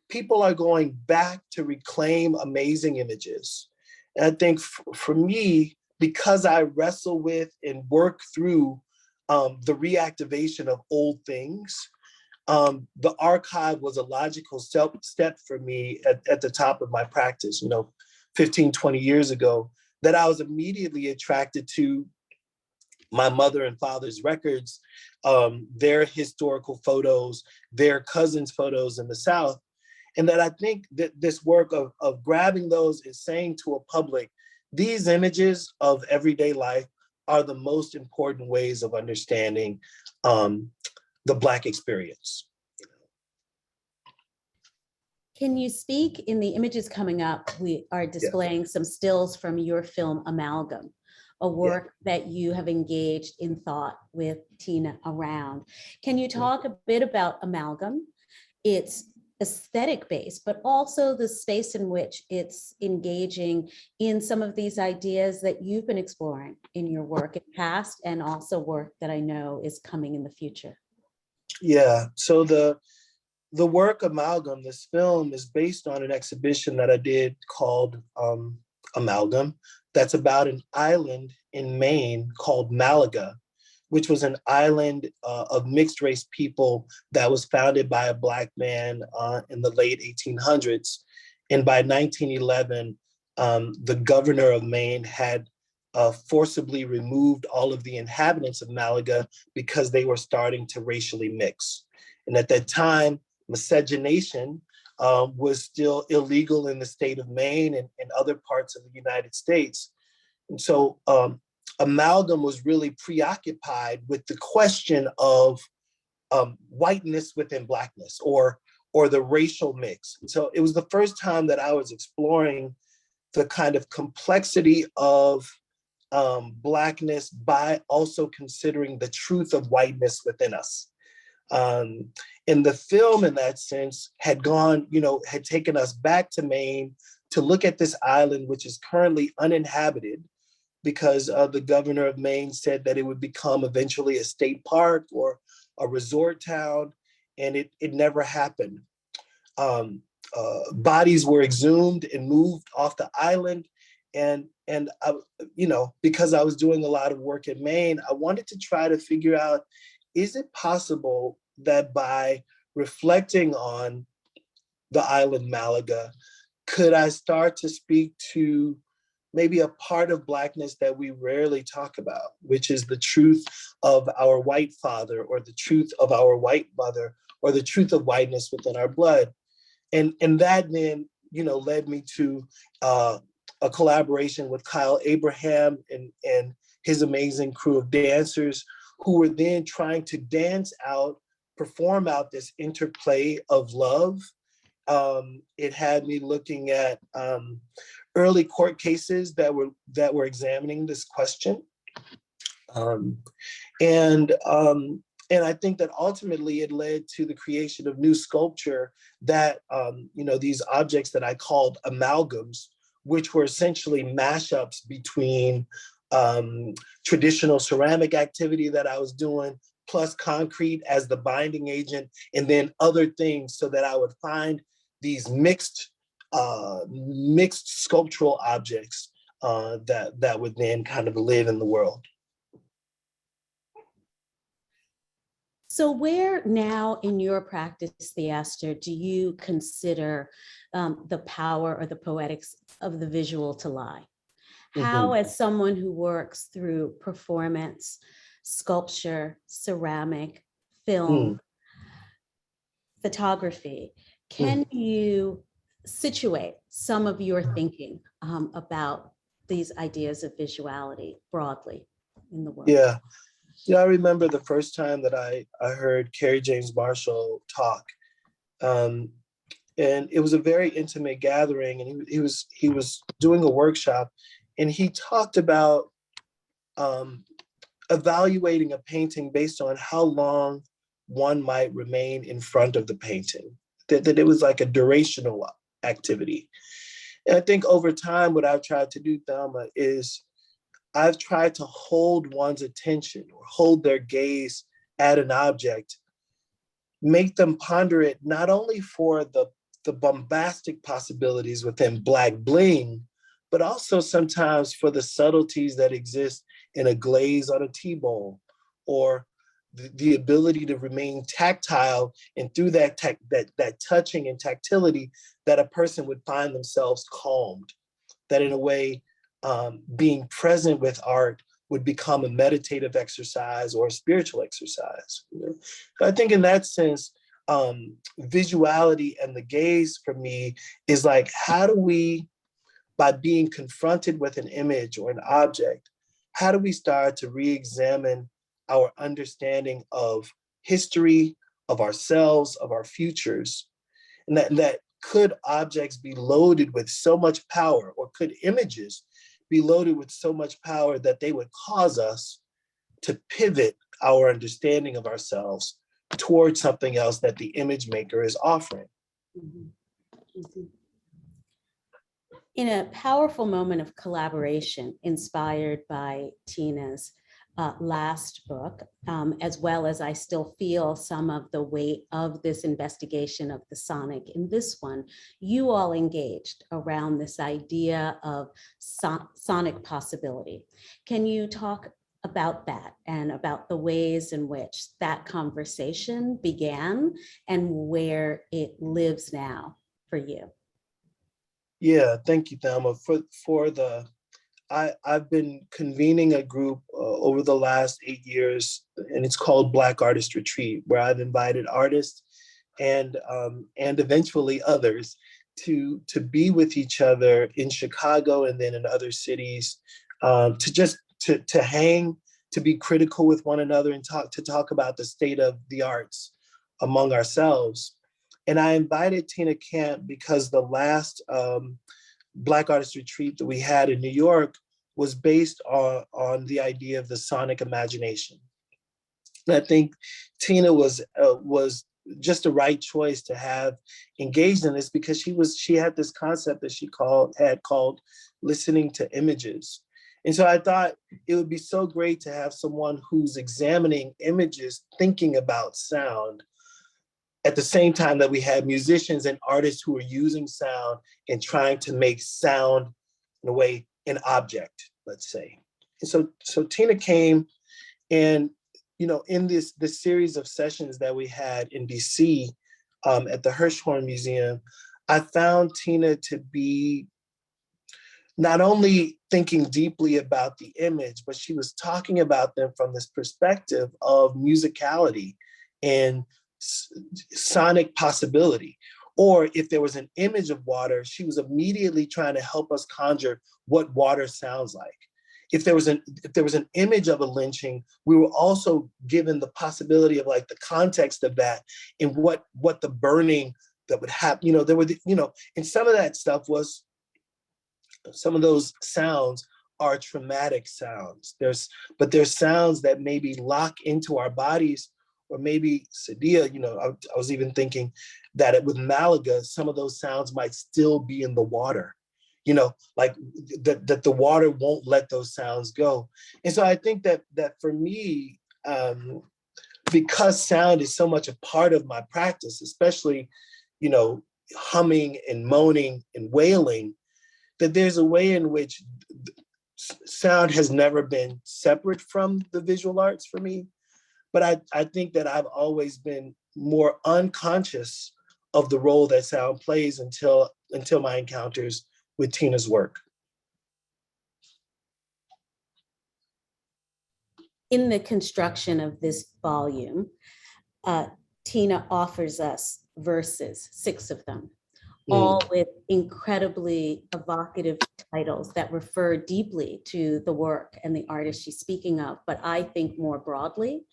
[SPEAKER 7] people are going back to reclaim amazing images. And I think for me, because I wrestle with and work through the reactivation of old things, the archive was a logical step for me at the top of my practice, you know, 15, 20 years ago, that I was immediately attracted to my mother and father's records, their historical photos, their cousins' photos in the South. And that I think that this work of grabbing those and saying to a public, these images of everyday life are the most important ways of understanding the Black experience.
[SPEAKER 6] Can you speak in the images coming up? We are displaying some stills from your film Amalgam, a work that you have engaged in thought with Tina around. Can you talk a bit about Amalgam, its aesthetic base, but also the space in which it's engaging in some of these ideas that you've been exploring in your work in past and also work that I know is coming in the future?
[SPEAKER 7] Yeah, so the work Amalgam, this film, is based on an exhibition that I did called Amalgam, that's about an island in Maine called Malaga, which was an island of mixed race people that was founded by a Black man in the late 1800s. And by 1911, the governor of Maine had forcibly removed all of the inhabitants of Malaga because they were starting to racially mix. And at that time, miscegenation was still illegal in the state of Maine and other parts of the United States. And so Amalgam was really preoccupied with the question of whiteness within Blackness or the racial mix. And so it was the first time that I was exploring the kind of complexity of Blackness by also considering the truth of whiteness within us. And the film, in that sense, had taken us back to Maine to look at this island, which is currently uninhabited because the governor of Maine said that it would become eventually a state park or a resort town, and it never happened. Bodies were exhumed and moved off the island. And because I was doing a lot of work in Maine, I wanted to try to figure out, is it possible that by reflecting on the island Malaga, could I start to speak to maybe a part of Blackness that we rarely talk about, which is the truth of our white father or the truth of our white mother or the truth of whiteness within our blood. And that then, led me to a collaboration with Kyle Abraham and his amazing crew of dancers who were then trying to perform out this interplay of love. It had me looking at early court cases that were examining this question. And I think that ultimately it led to the creation of new sculpture that, these objects that I called amalgams, which were essentially mashups between traditional ceramic activity that I was doing, plus concrete as the binding agent, and then other things, so that I would find these mixed sculptural objects that would then kind of live in the world.
[SPEAKER 6] So where now in your practice, Theaster, do you consider the power or the poetics of the visual to lie? How, as someone who works through performance, sculpture, ceramic, film, photography, can you situate some of your thinking about these ideas of visuality broadly in the world?
[SPEAKER 7] Yeah, I remember the first time that I heard Kerry James Marshall talk. And it was a very intimate gathering, and he was doing a workshop, and he talked about evaluating a painting based on how long one might remain in front of the painting, that it was like a durational activity. And I think over time, what I've tried to do, Thelma, is I've tried to hold one's attention or hold their gaze at an object, make them ponder it not only for the bombastic possibilities within Black bling, but also sometimes for the subtleties that exist in a glaze on a tea bowl, or the ability to remain tactile, and through that touching and tactility, that a person would find themselves calmed, that in a way, being present with art would become a meditative exercise or a spiritual exercise. But I think in that sense, visuality and the gaze for me is like, how do we, by being confronted with an image or an object, how do we start to re-examine our understanding of history, of ourselves, of our futures? And that could objects be loaded with so much power, or could images be loaded with so much power that they would cause us to pivot our understanding of ourselves towards something else that the image maker is offering?
[SPEAKER 6] Mhm. Mhm. In a powerful moment of collaboration inspired by Tina's last book, as well as I still feel some of the weight of this investigation of the sonic in this one, you all engaged around this idea of sonic possibility. Can you talk about that and about the ways in which that conversation began and where it lives now for you?
[SPEAKER 7] Yeah, thank you, Thelma. I've been convening a group over the last 8 years, and it's called Black Artist Retreat, where I've invited artists and eventually others to be with each other in Chicago and then in other cities, to hang, to be critical with one another, and talk about the state of the arts among ourselves. And I invited Tina Camp because the last Black Artist Retreat that we had in New York was based on the idea of the sonic imagination. And I think Tina was just the right choice to have engaged in this, because she had this concept that she had called listening to images. And so I thought it would be so great to have someone who's examining images, thinking about sound, at the same time that we have musicians and artists who are using sound and trying to make sound, in a way, an object, let's say. And so Tina came, and in this series of sessions that we had in DC at the Hirshhorn Museum, I found Tina to be not only thinking deeply about the image, but she was talking about them from this perspective of musicality and sonic possibility. Or if there was an image of water, she was immediately trying to help us conjure what water sounds like. If there was an image of a lynching, we were also given the possibility of like the context of that and what the burning that would happen. There were and some of that stuff was, some of those sounds are traumatic sounds. There's sounds that maybe lock into our bodies, or maybe Sadia, I was even thinking that with Malaga, some of those sounds might still be in the water, like that the water won't let those sounds go. And so I think that for me, because sound is so much a part of my practice, especially, humming and moaning and wailing, that there's a way in which sound has never been separate from the visual arts for me. But I think that I've always been more unconscious of the role that sound plays until my encounters with Tina's work.
[SPEAKER 6] In the construction of this volume, Tina offers us verses, 6 of them, all with incredibly evocative titles that refer deeply to the work and the artist she's speaking of, but I think more broadly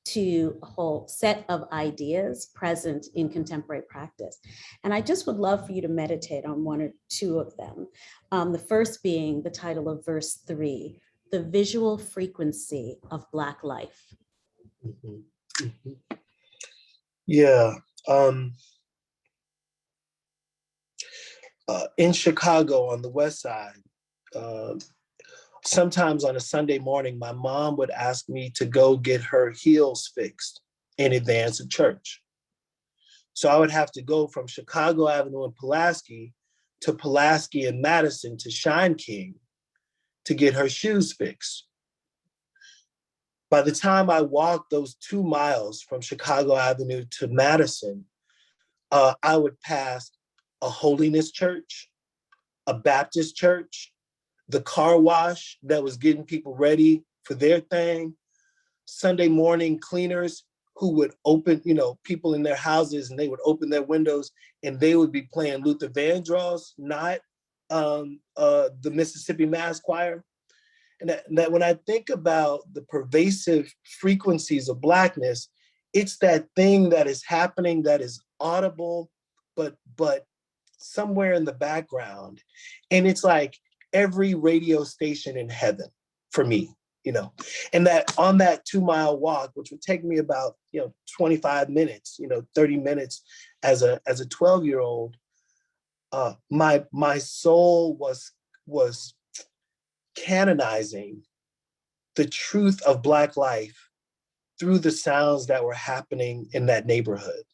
[SPEAKER 6] to a whole set of ideas present in contemporary practice. And I just would love for you to meditate on 1 or 2 of them. The first being the title of verse 3, The Visual Frequency of Black Life.
[SPEAKER 7] Mm-hmm. Mm-hmm. Yeah. In Chicago on the West Side, sometimes on a Sunday morning, my mom would ask me to go get her heels fixed in advance of church. So I would have to go from Chicago Avenue and Pulaski to Pulaski and Madison to Shine King to get her shoes fixed. By the time I walked those 2 miles from Chicago Avenue to Madison, I would pass a holiness church, a Baptist church, the car wash that was getting people ready for their thing, Sunday morning cleaners who would open, people in their houses, and they would open their windows and they would be playing Luther Vandross, not the Mississippi Mass Choir. And that when I think about the pervasive frequencies of Blackness, it's that thing that is happening that is audible, but somewhere in the background. And it's like every radio station in heaven for me, you know, and that on that 2-mile walk, which would take me about, 25 minutes, 30 minutes as a 12-year-old, my soul was canonizing the truth of Black life through the sounds that were happening in that neighborhood.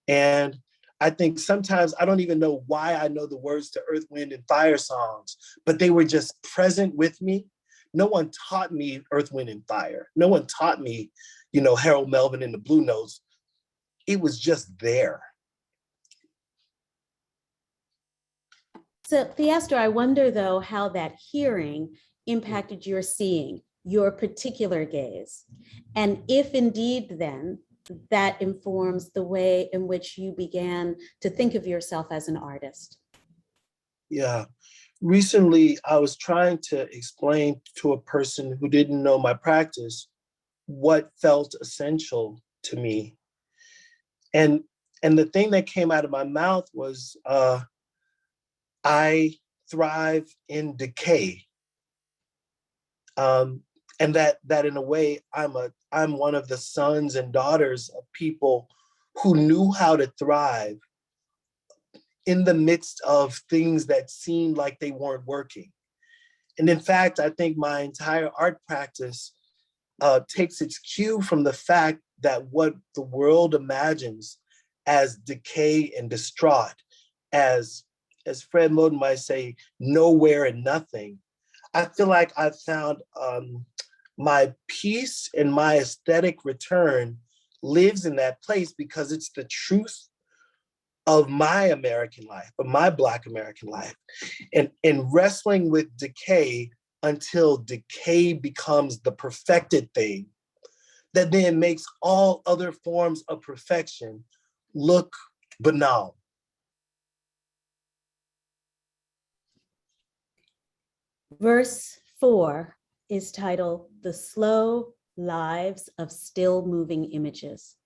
[SPEAKER 7] And I think sometimes I don't even know why I know the words to Earth, Wind, and Fire songs, but they were just present with me. No one taught me Earth, Wind, and Fire. No one taught me, Harold Melvin and the Blue Notes. It was just there.
[SPEAKER 6] So Theaster, I wonder though how that hearing impacted your seeing, your particular gaze. And if indeed then that informs the way in which you began to think of yourself as an artist.
[SPEAKER 7] Yeah. Recently, I was trying to explain to a person who didn't know my practice what felt essential to me. And the thing that came out of my mouth was, I thrive in decay. And that in a way, I'm one of the sons and daughters of people who knew how to thrive in the midst of things that seemed like they weren't working. And in fact, I think my entire art practice takes its cue from the fact that what the world imagines as decay and distraught, as Fred Moten might say, nowhere and nothing. I feel like I've found my peace and my aesthetic return lives in that place because it's the truth of my American life, of my Black American life, and wrestling with decay until decay becomes the perfected thing that then makes all other forms of perfection look banal.
[SPEAKER 6] Verse 4 is titled "The Slow Lives of Still Moving Images."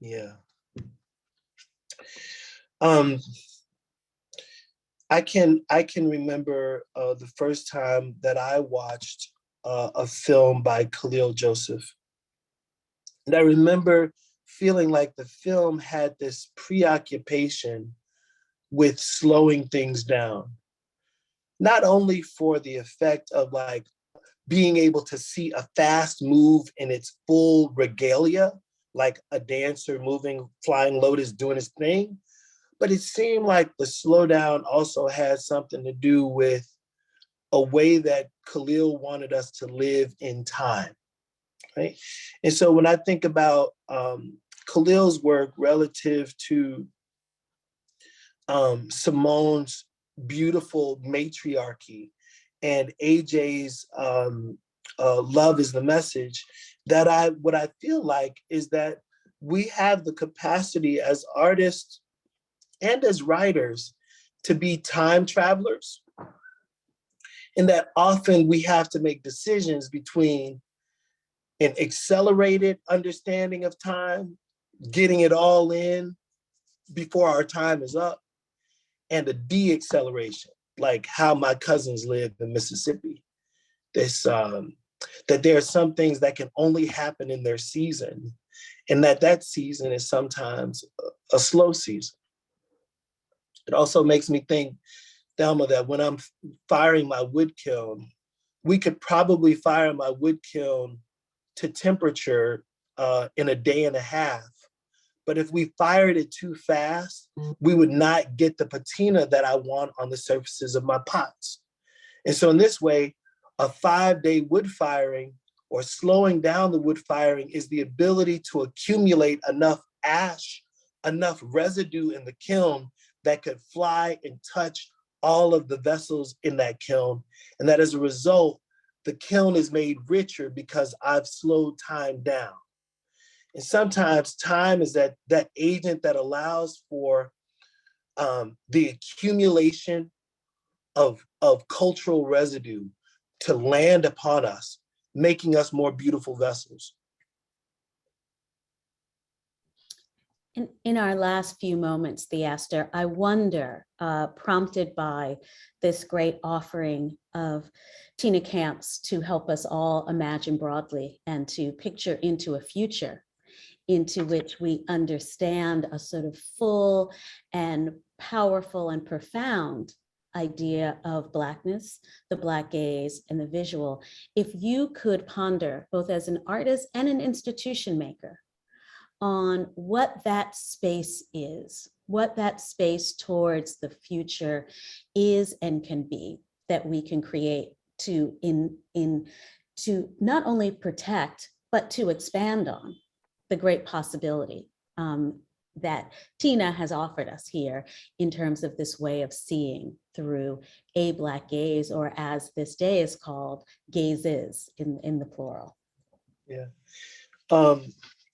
[SPEAKER 7] Yeah. I can remember the first time that I watched a film by Khalil Joseph. And I remember feeling like the film had this preoccupation with slowing things down, not only for the effect of like being able to see a fast move in its full regalia, like a dancer moving, flying lotus doing his thing, but it seemed like the slowdown also had something to do with a way that Khalil wanted us to live in time, right? And so when I think about Khalil's work relative to Simone's beautiful matriarchy and AJ's love is the message, what I feel like is that we have the capacity as artists and as writers to be time travelers. And that often we have to make decisions between an accelerated understanding of time, getting it all in before our time is up, and a de-acceleration, like how my cousins live in Mississippi. This, that there are some things that can only happen in their season, and that season is sometimes a slow season. It also makes me think, Thelma, that when I'm firing my wood kiln, we could probably fire my wood kiln to temperature in a day and a half. But if we fired it too fast, we would not get the patina that I want on the surfaces of my pots. And so in this way, a 5-day wood firing or slowing down the wood firing is the ability to accumulate enough ash, enough residue in the kiln that could fly and touch all of the vessels in that kiln. And that as a result, the kiln is made richer because I've slowed time down. And sometimes time is that agent that allows for the accumulation of cultural residue to land upon us, making us more beautiful vessels.
[SPEAKER 6] In our last few moments, Theaster, I wonder, prompted by this great offering of Tina Camps to help us all imagine broadly and to picture into a future into which we understand a sort of full and powerful and profound idea of Blackness, the Black gaze, and the visual. If you could ponder, both as an artist and an institution maker, on what that space is, what that space towards the future is and can be, that we can create to not only protect, but to expand on the great possibility that Tina has offered us here in terms of this way of seeing through a Black gaze, or as this day is called, gazes in the plural.
[SPEAKER 7] Yeah.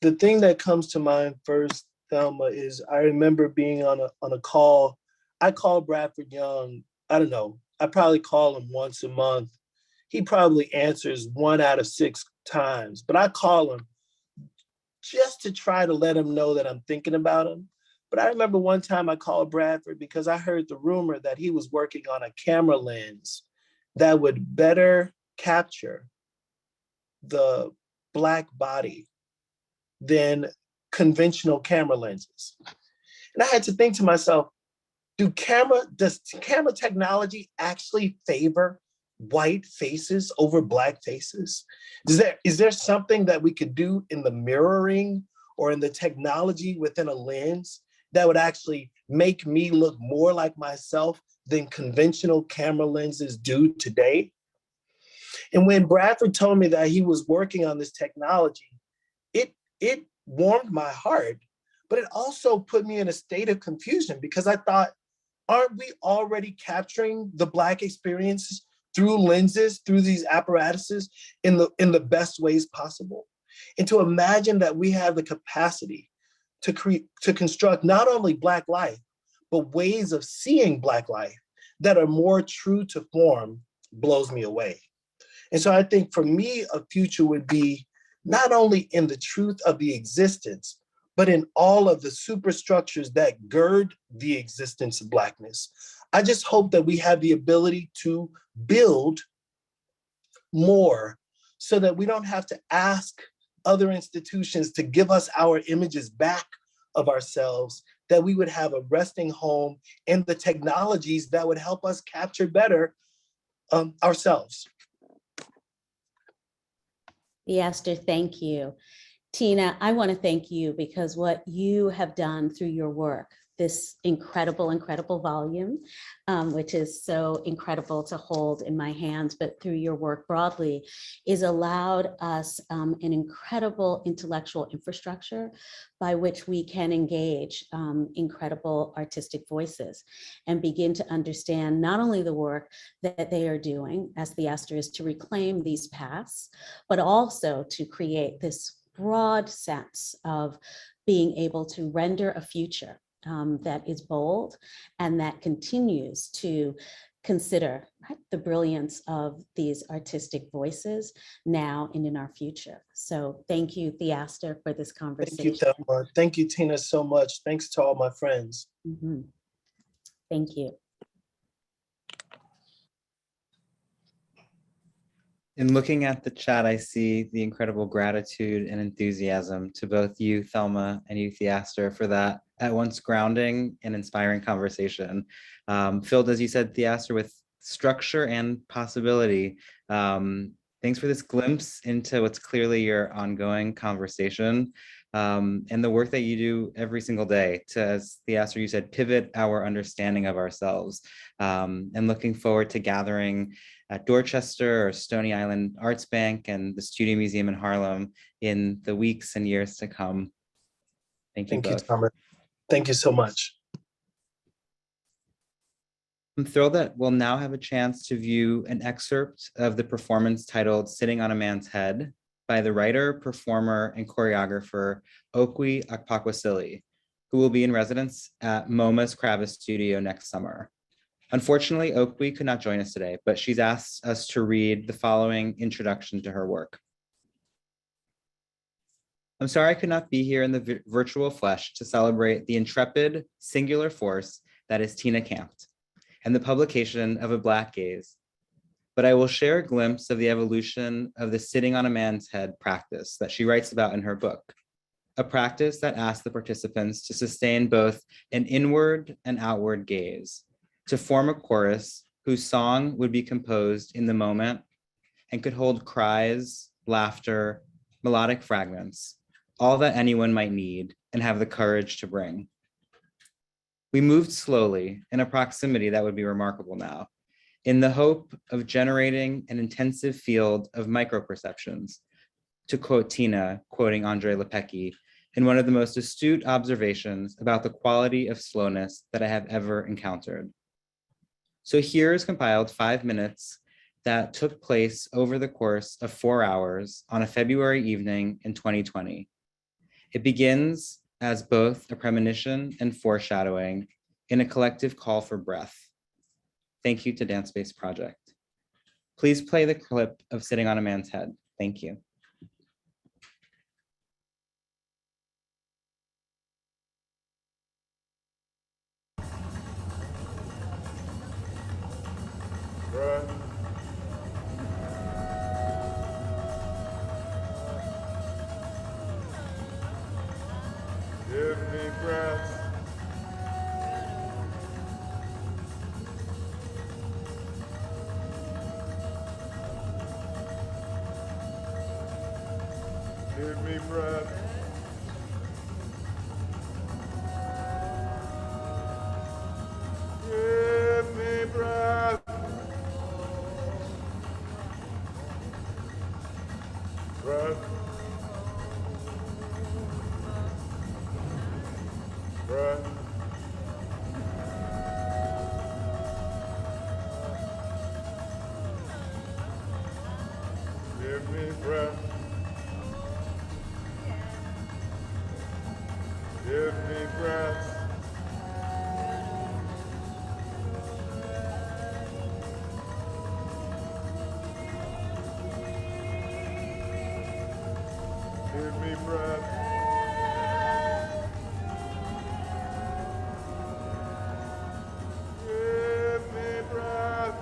[SPEAKER 7] The thing that comes to mind first, Thelma, is I remember being on a call. I call Bradford Young, I don't know, I probably call him once a month. He probably answers 1 out of 6 times, but I call him just to try to let him know that I'm thinking about him. But I remember one time I called Bradford because I heard the rumor that he was working on a camera lens that would better capture the Black body than conventional camera lenses. And I had to think to myself, does camera technology actually favor white faces over Black faces? Is there something that we could do in the mirroring or in the technology within a lens that would actually make me look more like myself than conventional camera lenses do today? And when Bradford told me that he was working on this technology, it warmed my heart, but it also put me in a state of confusion because I thought, aren't we already capturing the Black experiences through lenses, through these apparatuses in the best ways possible? And to imagine that we have the capacity to construct not only Black life, but ways of seeing Black life that are more true to form blows me away. And so I think for me, a future would be not only in the truth of the existence, but in all of the superstructures that gird the existence of Blackness. I just hope that we have the ability to build more so that we don't have to ask other institutions to give us our images back of ourselves, that we would have a resting home and the technologies that would help us capture better ourselves.
[SPEAKER 6] Esther, thank you. Tina, I want to thank you because what you have done through your work, this incredible, incredible volume, which is so incredible to hold in my hands, but through your work broadly, is allowed us an incredible intellectual infrastructure by which we can engage incredible artistic voices and begin to understand not only the work that they are doing, as the Esther is to reclaim these paths, but also to create this broad sense of being able to render a future that is bold and that continues to consider the brilliance of these artistic voices now and in our future. So thank you, Theaster, for this conversation.
[SPEAKER 7] Thank you, Thelma. Thank you, Tina, so much. Thanks to all my friends.
[SPEAKER 6] Mm-hmm. Thank you.
[SPEAKER 2] In looking at the chat, I see the incredible gratitude and enthusiasm to both you, Thelma, and you, Theaster, for that at once grounding and inspiring conversation. Filled, as you said, Theaster, with structure and possibility. Thanks for this glimpse into what's clearly your ongoing conversation and the work that you do every single day to, as Theaster, you said, pivot our understanding of ourselves. And looking forward to gathering at Dorchester or Stony Island Arts Bank and the Studio Museum in Harlem in the weeks and years to come. Thank you both.
[SPEAKER 7] Thomas. Thank you so much.
[SPEAKER 2] I'm thrilled that we'll now have a chance to view an excerpt of the performance titled Sitting on a Man's Head by the writer, performer, and choreographer Okwe Akpakwasili, who will be in residence at MoMA's Kravis Studio next summer. Unfortunately, Okwe could not join us today, but she's asked us to read the following introduction to her work. I'm sorry I could not be here in the virtual flesh to celebrate the intrepid, singular force that is Tina Campt and the publication of A Black Gaze. But I will share a glimpse of the evolution of the sitting on a man's head practice that she writes about in her book, a practice that asks the participants to sustain both an inward and outward gaze, to form a chorus whose song would be composed in the moment and could hold cries, laughter, melodic fragments, all that anyone might need and have the courage to bring. We moved slowly in a proximity that would be remarkable now, in the hope of generating an intensive field of microperceptions, to quote Tina, quoting Andre Lepecki, in one of the most astute observations about the quality of slowness that I have ever encountered. So here is compiled 5 minutes that took place over the course of 4 hours on a February evening in 2020. It begins as both a premonition and foreshadowing in a collective call for breath. Thank you to Dance Space Project. Please play the clip of Sitting on a Man's Head. Thank you.
[SPEAKER 8] Breath. Give me breath. Give me breath. Give me breath. Breath. Breath. Give me breath. Give me breath. Give me breath. Give me breath.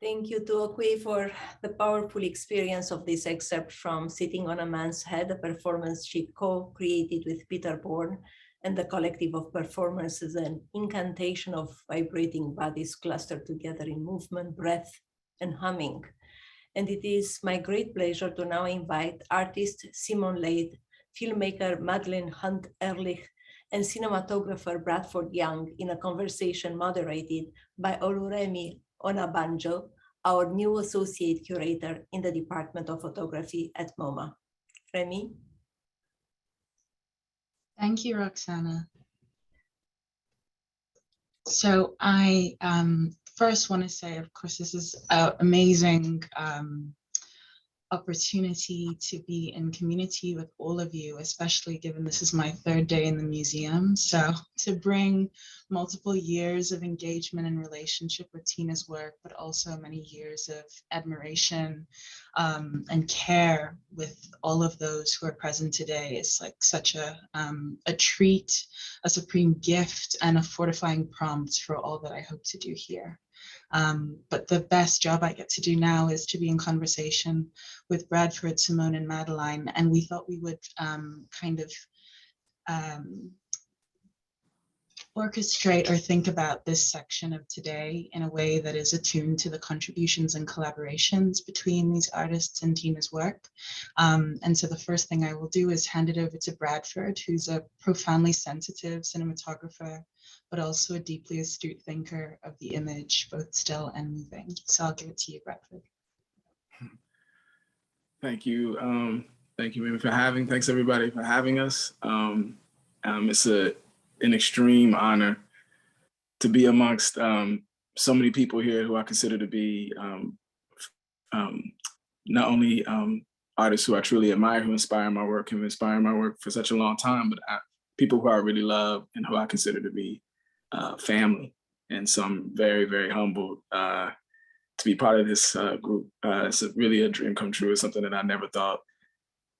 [SPEAKER 1] Thank you to Okwe for the powerful experience of this excerpt from Sitting on a Man's Head, a performance she co-created with Peter Bourne and the collective of performers as an incantation of vibrating bodies clustered together in movement, breath, and humming. And it is my great pleasure to now invite artist Simon Lade, filmmaker Madeleine Hunt Ehrlich, and cinematographer Bradford Young in a conversation moderated by Oluremi Onabanjo, our new associate curator in the Department of Photography at MoMA. Remy?
[SPEAKER 9] Thank you, Roxana. So I first want to say, of course, this is an amazing opportunity to be in community with all of you, especially given this is my third day in the museum. So to bring multiple years of engagement and relationship with Tina's work, but also many years of admiration and care with all of those who are present today is like such a treat, a supreme gift, and a fortifying prompt for all that I hope to do here. But the best job I get to do now is to be in conversation with Bradford, Simone, and Madeline, and we thought we would kind of orchestrate or think about this section of today in a way that is attuned to the contributions and collaborations between these artists and Tina's work. And so the first thing I will do is hand it over to Bradford, who's a profoundly sensitive cinematographer, but also a deeply astute thinker of the image, both still and moving. So I'll give it to you, Bradford.
[SPEAKER 10] Thank you. Thank you, Mimi, thanks everybody for having us. It's an extreme honor to be amongst so many people here who I consider to be not only artists who I truly admire, who inspire my work, have inspired my work for such a long time, but people who I really love and who I consider to be family. And so I'm very, very humbled to be part of this group. It's really a dream come true. It's something that I never thought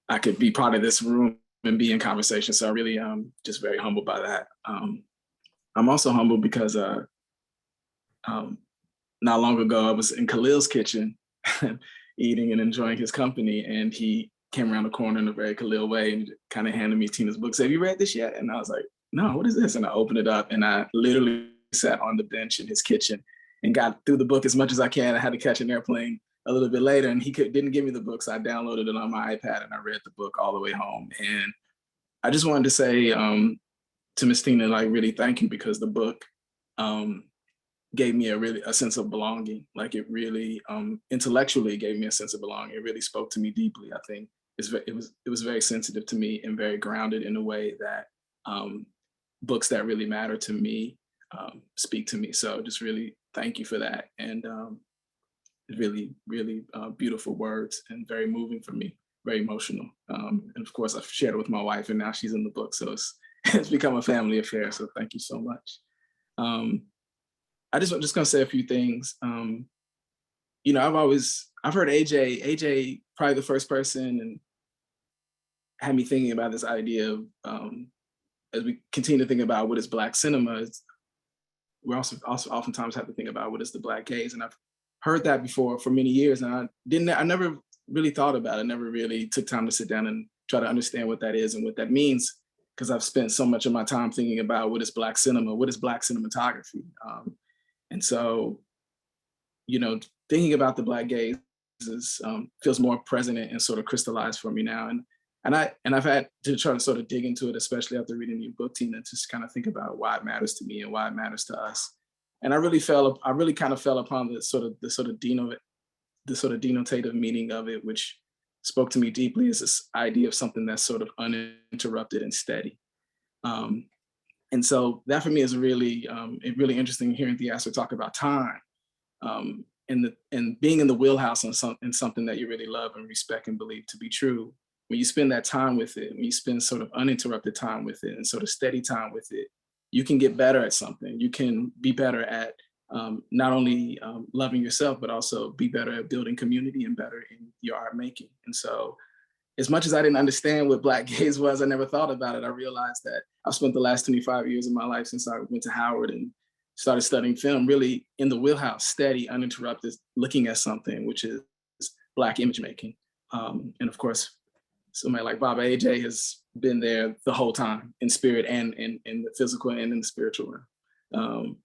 [SPEAKER 10] I could be part of this room and be in conversation. So I really just very humbled by that. I'm also humbled because not long ago, I was in Khalil's kitchen eating and enjoying his company, and he came around the corner in a very Khalil way and kind of handed me Tina's book. Said, "Have you read this yet?" And I was like, "No, what is this?" And I opened it up, and I literally sat on the bench in his kitchen and got through the book as much as I can. I had to catch an airplane a little bit later, and he didn't give me the book, so I downloaded it on my iPad and I read the book all the way home. And I just wanted to say to Miss Tina, like, really thank you, because the book gave me a sense of belonging. Like, it really intellectually gave me a sense of belonging. It really spoke to me deeply. I think it was very sensitive to me and very grounded in a way that books that really matter to me speak to me. So just really thank you for that. And really, really beautiful words and very moving for me, very emotional. And of course, I've shared it with my wife, and now she's in the book. So it's become a family affair. So thank you so much. I'm just gonna say a few things. You know, I've heard AJ probably the first person, and had me thinking about this idea of, as we continue to think about what is Black cinema, we also oftentimes have to think about what is the Black gaze. And I've heard that before for many years, and I never really thought about it, never really took time to sit down and try to understand what that is and what that means, because I've spent so much of my time thinking about what is Black cinema, what is Black cinematography. And so, you know, thinking about the Black gaze feels more present and sort of crystallized for me now. And I've had to try to sort of dig into it, especially after reading your book, Tina, to just kind of think about why it matters to me and why it matters to us. And I really kind of fell upon the sort of denotative meaning of it, which spoke to me deeply, is this idea of something that's sort of uninterrupted and steady. And so that for me is really interesting, hearing Theaster talk about time and being in the wheelhouse in something that you really love and respect and believe to be true. When you spend that time with it, when you spend sort of uninterrupted time with it and sort of steady time with it, you can get better at something. You can be better at not only loving yourself, but also be better at building community and better in your art making. And so, as much as I didn't understand what Black gaze was, I never thought about it. I realized that I've spent the last 25 years of my life since I went to Howard and started studying film, really in the wheelhouse, steady, uninterrupted, looking at something, which is Black image making. And of course, somebody like Baba AJ has been there the whole time, in spirit and in the physical and in the spiritual realm.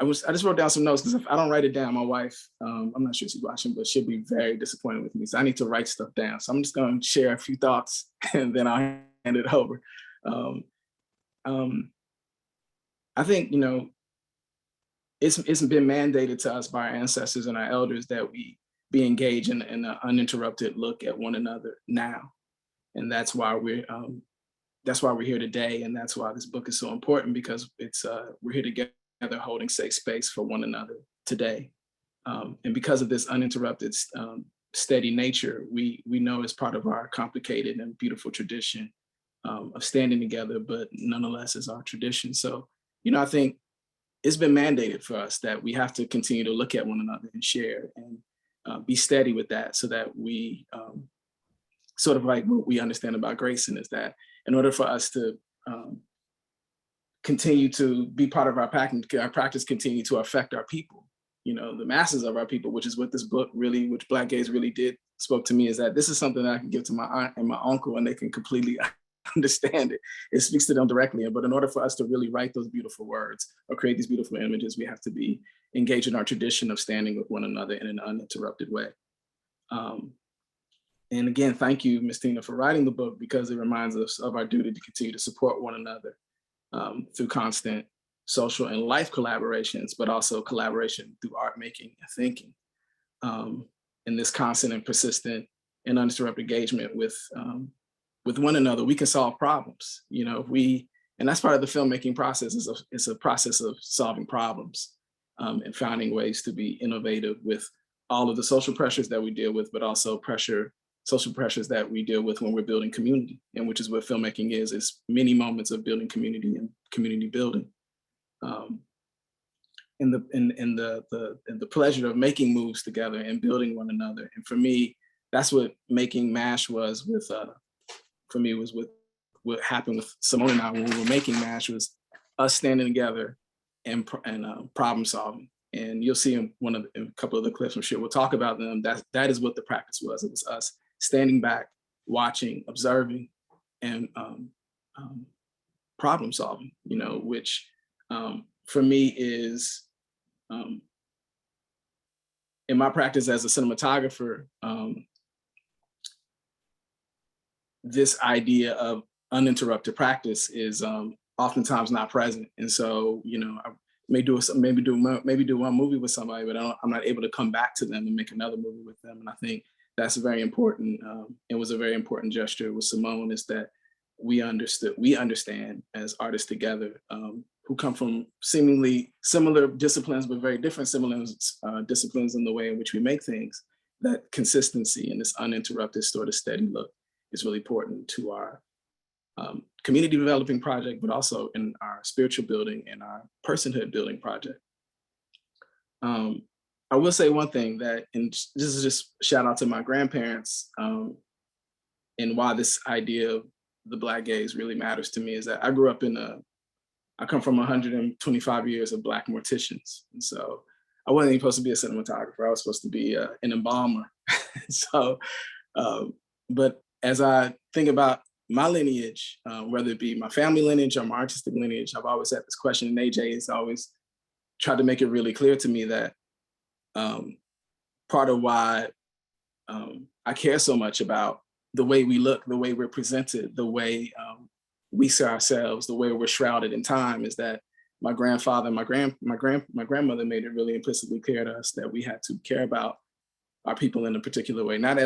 [SPEAKER 10] I just wrote down some notes, because if I don't write it down, my wife, I'm not sure she's watching, but she'll be very disappointed with me. So I need to write stuff down. So I'm just going to share a few thoughts and then I'll hand it over. I think, you know, it's been mandated to us by our ancestors and our elders that we be engaged in an uninterrupted look at one another now. And that's why we're here today. And that's why this book is so important, because it's we're here together holding safe space for one another today. And because of this uninterrupted, steady nature, we know it's part of our complicated and beautiful tradition of standing together, but nonetheless is our tradition. So, you know, I think it's been mandated for us that we have to continue to look at one another and share and be steady with that, so that we sort of like what we understand about Grayson is that in order for us to continue to be part of our practice, continue to affect our people, you know, the masses of our people, which is what this book really, which Black Gaze really spoke to me, is that this is something that I can give to my aunt and my uncle and they can completely understand it. It speaks to them directly. But in order for us to really write those beautiful words or create these beautiful images, we have to be engaged in our tradition of standing with one another in an uninterrupted way. And again, thank you, Ms. Tina, for writing the book, because it reminds us of our duty to continue to support one another through constant social and life collaborations, but also collaboration through art making and thinking. In this constant and persistent and uninterrupted engagement with one another, we can solve problems. You know, and that's part of the filmmaking process. It's a process of solving problems and finding ways to be innovative with all of the social pressures that we deal with, but also social pressures that we deal with when we're building community, and which is what filmmaking is. It's many moments of building community and community building. And the pleasure of making moves together and building one another. And for me, that's what making MASH was with, for me, was with what happened with Simone and I when we were making MASH, was us standing together and problem solving. And you'll see in a couple of the clips, I'm sure we'll talk about them. That is what the practice was. It was us standing back, watching, observing, and problem solving, you know, which for me is, in my practice as a cinematographer, this idea of uninterrupted practice is oftentimes not present. And so, you know, I may do one movie with somebody, but I'm not able to come back to them and make another movie with them. And I think that's very important. It was a very important gesture with Simone, is that we understand as artists together, who come from seemingly similar disciplines, but very different disciplines in the way in which we make things, that consistency and this uninterrupted sort of steady look is really important to our community developing project, but also in our spiritual building and our personhood building project. I will say one thing that, and this is just shout out to my grandparents, and why this idea of the Black gaze really matters to me, is that I come from 125 years of Black morticians. And so I wasn't even supposed to be a cinematographer. I was supposed to be an embalmer. So, but as I think about my lineage, whether it be my family lineage or my artistic lineage, I've always had this question, and AJ has always tried to make it really clear to me that part of why I care so much about the way we look, the way we're presented, the way we see ourselves, the way we're shrouded in time, is that my grandfather and my grandmother made it really implicitly clear to us that we had to care about our people in a particular way, not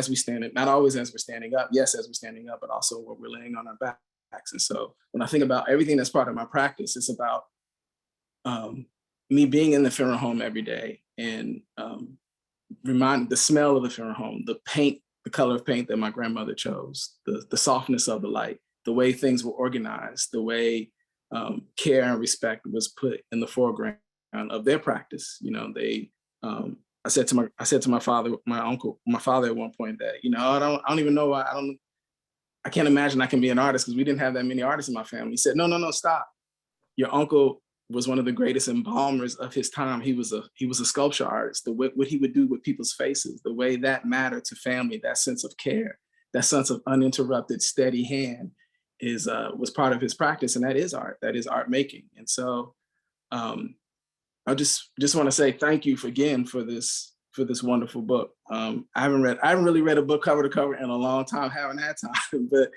[SPEAKER 10] always as we're standing up, yes, as we're standing up, but also what we're laying on our backs. And so when I think about everything that's part of my practice, it's about me being in the funeral home every day and the smell of the funeral home, the paint, the color of paint that my grandmother chose, the softness of the light, the way things were organized, the way care and respect was put in the foreground of their practice. You know, I said to my father at one point that, you know, I don't even know why, I can't imagine I can be an artist, because we didn't have that many artists in my family. He said, no, stop. Your uncle was one of the greatest embalmers of his time. He was a sculpture artist. What he would do with people's faces, the way that mattered to family, that sense of care, that sense of uninterrupted, steady hand was part of his practice. And that is art making. And so I just want to say thank you again for this wonderful book. I haven't really read a book cover to cover in a long time, haven't had time, but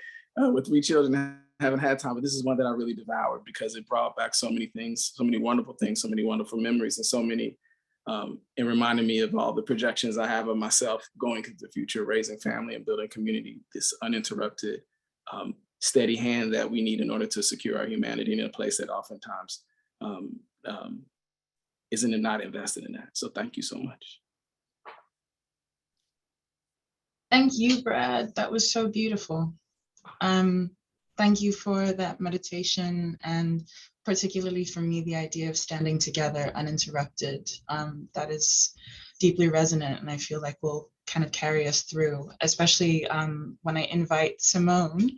[SPEAKER 10] with 3 children, I haven't had time, but this is one that I really devoured because it brought back so many things, so many wonderful things, so many wonderful memories, and so many, it reminded me of all the projections I have of myself going into the future, raising family and building community, this uninterrupted, steady hand that we need in order to secure our humanity in a place that oftentimes isn't not invested in that. So thank you so much.
[SPEAKER 9] Thank you, Brad. That was so beautiful. Thank you for that meditation, and particularly for me, the idea of standing together uninterrupted. That is deeply resonant, and I feel like will kind of carry us through, especially when I invite Simone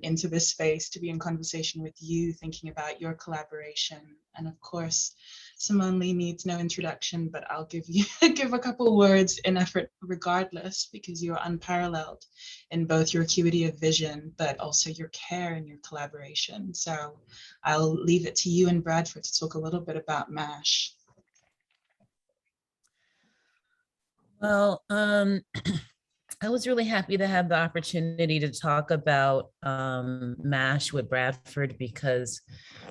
[SPEAKER 9] into this space to be in conversation with you, thinking about your collaboration. And of course, Simone Lee needs no introduction, but I'll give a couple words in effort regardless, because you're unparalleled in both your acuity of vision, but also your care and your collaboration. So I'll leave it to you and Bradford to talk a little bit about MASH.
[SPEAKER 11] Well, I was really happy to have the opportunity to talk about MASH with Bradford, because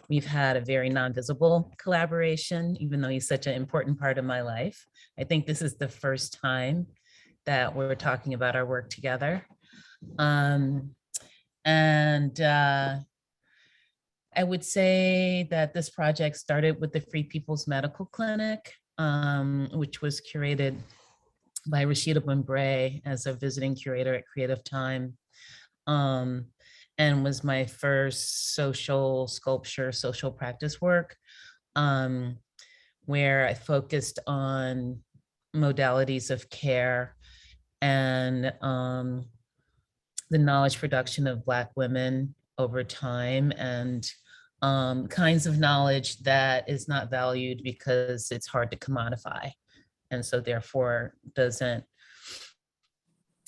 [SPEAKER 11] we've had a very non-visible collaboration, even though he's such an important part of my life. I think this is the first time that we're talking about our work together. I would say that this project started with the Free People's Medical Clinic, which was curated by Rashida Wimbray as a visiting curator at Creative Time, and was my first social sculpture, social practice work, where I focused on modalities of care and the knowledge production of Black women over time, and kinds of knowledge that is not valued because it's hard to commodify, and so therefore doesn't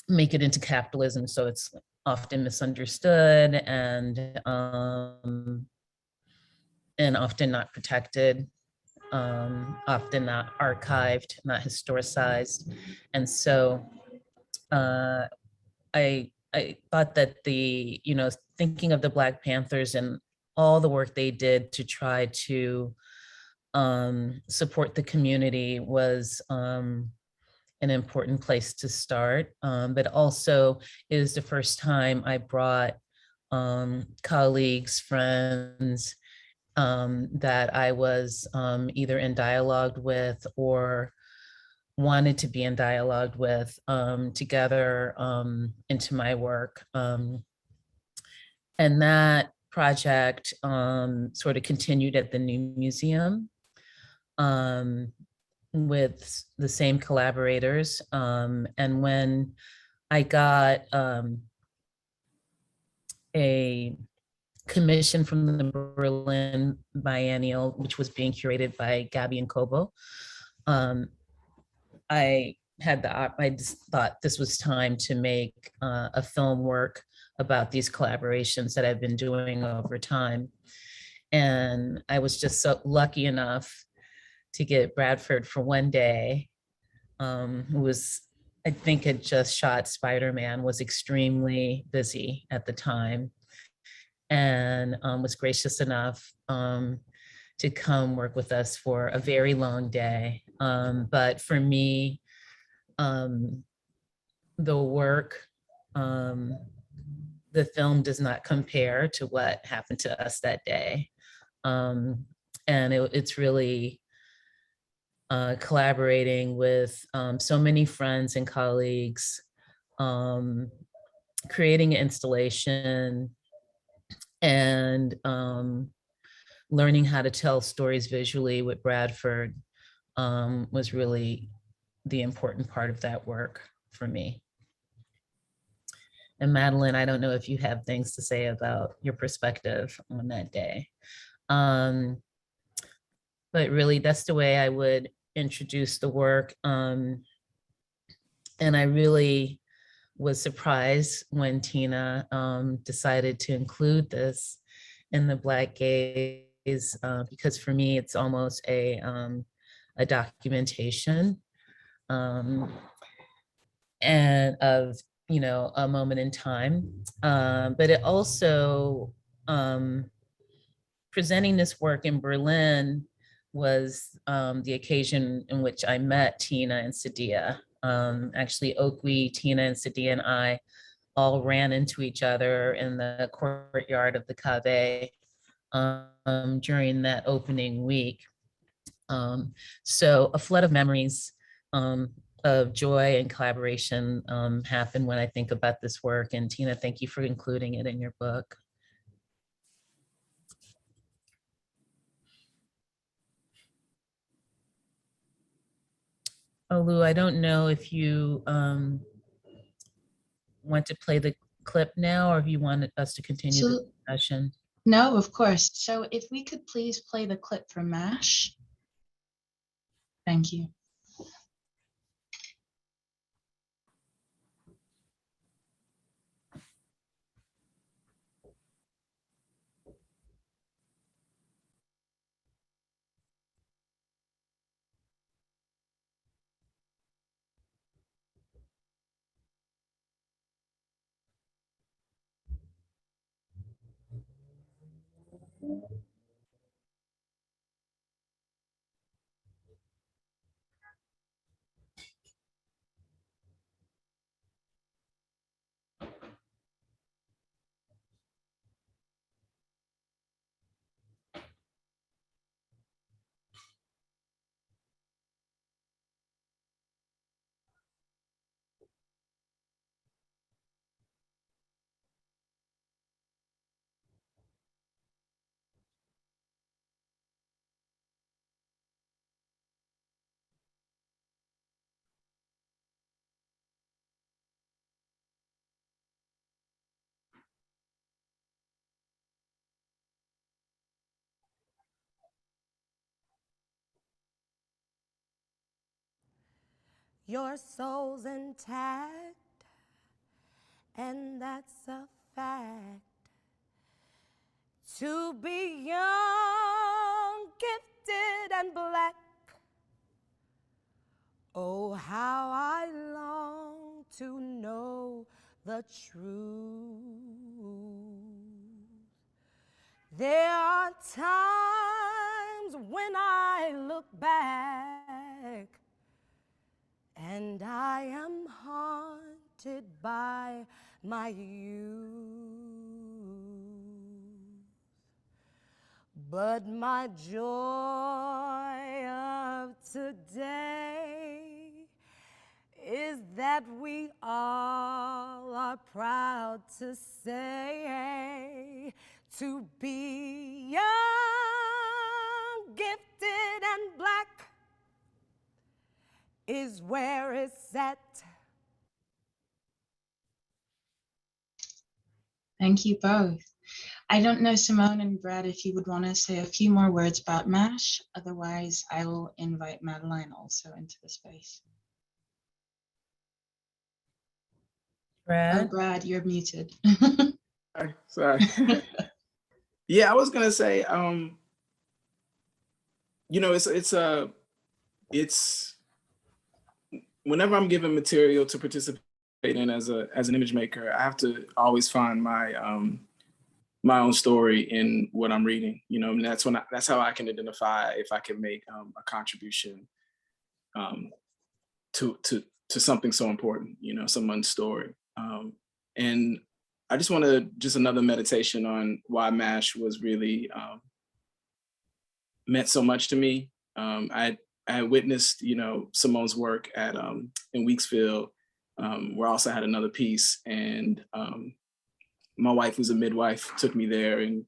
[SPEAKER 11] make it into capitalism. So it's often misunderstood and often not protected, often not archived, not historicized. And so I thought that thinking of the Black Panthers and all the work they did to try to support the community was an important place to start, but also is the first time I brought colleagues, friends that I was either in dialogue with or wanted to be in dialogue with together into my work. And that project sort of continued at the new museum with the same collaborators. And when I got a commission from the Berlin Biennial, which was being curated by Gabby and Kobo, I just thought this was time to make a film work about these collaborations that I've been doing over time. And I was just so lucky enough to get Bradford for one day, who was, I think had just shot Spider-Man, was extremely busy at the time, and was gracious enough to come work with us for a very long day. But for me, the work, the film does not compare to what happened to us that day. And it's really collaborating with so many friends and colleagues, creating an installation and learning how to tell stories visually with Bradford was really the important part of that work for me. And Madeline, I don't know if you have things to say about your perspective on that day. but really that's the way I would introduce the work. And I really was surprised when Tina decided to include this in the Black Gaze, because for me, it's almost a documentation and of, you know, a moment in time. But it also, presenting this work in Berlin was the occasion in which I met Tina and Sadia. Actually, Oakley, Tina, and Sadia and I all ran into each other in the courtyard of the Cave during that opening week. So a flood of memories of joy and collaboration happen when I think about this work. And Tina, thank you for including it in your book. Oh, Lou, I don't know if you want to play the clip now, or if you want us to continue the discussion.
[SPEAKER 9] No, of course. So if we could please play the clip from MASH. Thank you.
[SPEAKER 12] Your soul's intact, and that's a fact. To be young, gifted, and black. Oh, how I long to know the truth. There are times when I look back and I am haunted by my youth. But my joy of today is that we all are proud to say, to be young, gifted, and black is where it's at.
[SPEAKER 9] Thank you both. I don't know, Simone and Brad, if you would want to say a few more words about MASH. Otherwise, I will invite Madeline also into the space.
[SPEAKER 11] Brad?
[SPEAKER 9] Oh, Brad, you're muted.
[SPEAKER 10] Sorry. Yeah, I was gonna say, you know, it's whenever I'm given material to participate in as an image maker, I have to always find my my own story in what I'm reading. You know, and that's how I can identify if I can make a contribution to something so important. You know, someone's story. And I just want to another meditation on why MASH was really meant so much to me. I witnessed, you know, Simone's work at in Weeksville, where I also had another piece, and my wife, who's a midwife, took me there and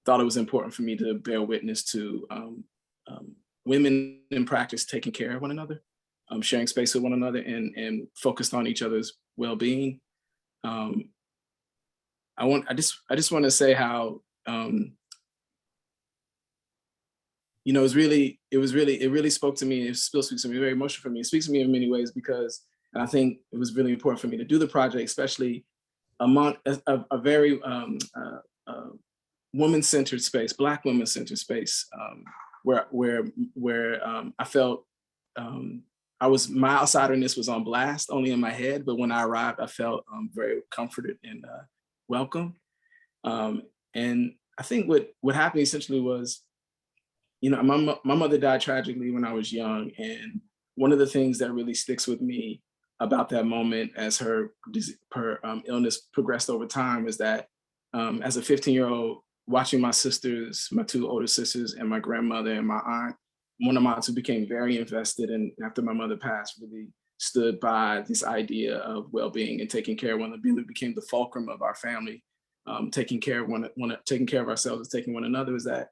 [SPEAKER 10] thought it was important for me to bear witness to women in practice taking care of one another, sharing space with one another, and focused on each other's well-being. I just want to say how it really spoke to me. It still speaks to me, very emotional for me. It speaks to me in many ways because I think it was really important for me to do the project, especially among a very woman-centered space, Black women-centered space, where I felt my outsiderness was on blast, only in my head, but when I arrived, I felt very comforted and welcome. And I think what happened essentially was, my mother died tragically when I was young, and one of the things that really sticks with me about that moment as her illness progressed over time is that as a 15-year-old, watching my sisters, my two older sisters, and my grandmother and my aunt, one of my aunts who became very invested, and after my mother passed, really stood by this idea of well-being and taking care of one another, became the fulcrum of our family. Taking care of ourselves and taking one another, is that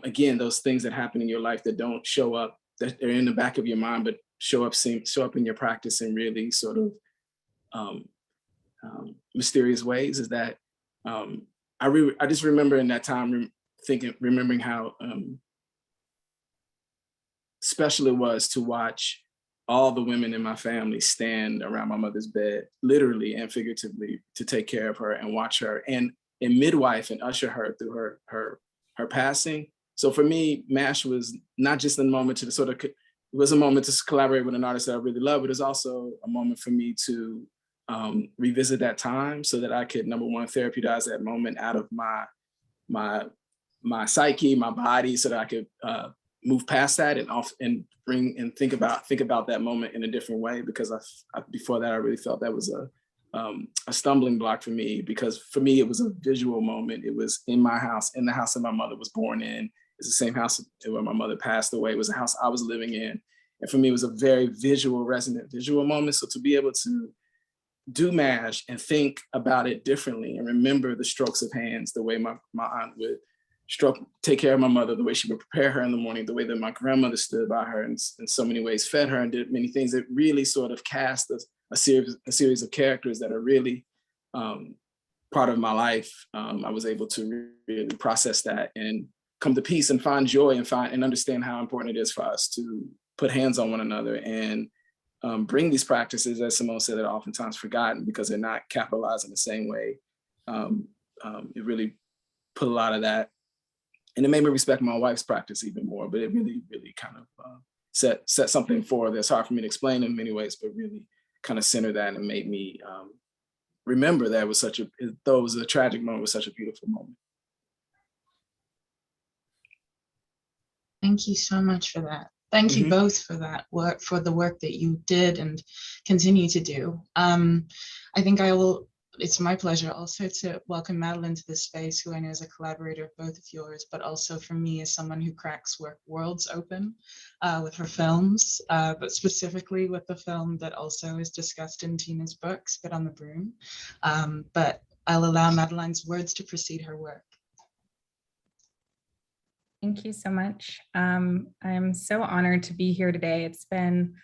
[SPEAKER 10] again, those things that happen in your life that don't show up, that are in the back of your mind, but show up in your practice in really sort of mysterious ways, is that I just remember in that time remembering how special it was to watch all the women in my family stand around my mother's bed, literally and figuratively, to take care of her and watch her and midwife and usher her through her passing. So for me, MASH was not just a moment it was a moment to collaborate with an artist that I really love, but it's also a moment for me to revisit that time so that I could, number one, therapeutize that moment out of my psyche, my body, so that I could move past that and think about that moment in a different way, because before that I really felt that was a stumbling block for me, because for me it was a visual moment. It was in my house, in the house that my mother was born in. It's the same house where my mother passed away. It was a house I was living in, and for me it was a very resonant visual moment. So to be able to do MASH and think about it differently and remember the strokes of hands, the way my aunt would take care of my mother, the way she would prepare her in the morning, the way that my grandmother stood by her and in so many ways fed her and did many things, that really sort of cast a series of characters that are really part of my life. I was able to really process that and come to peace and find joy and understand how important it is for us to put hands on one another and bring these practices, as Simone said, that are oftentimes forgotten because they're not capitalized in the same way. It really put a lot of that, and it made me respect my wife's practice even more, but it really, really kind of set something for that's hard for me to explain in many ways, but really kind of centered that and made me remember that though it was a tragic moment, it was such a beautiful moment.
[SPEAKER 9] Thank you so much for that. Thank you both for that work, for the work that you did and continue to do. I think it's my pleasure also to welcome Madeline to this space, who I know is a collaborator of both of yours, but also for me as someone who cracks worlds open with her films, but specifically with the film that also is discussed in Tina's book, Spit on the Broom. But I'll allow Madeline's words to precede her work.
[SPEAKER 13] Thank you so much. I'm so honored to be here today. It's been,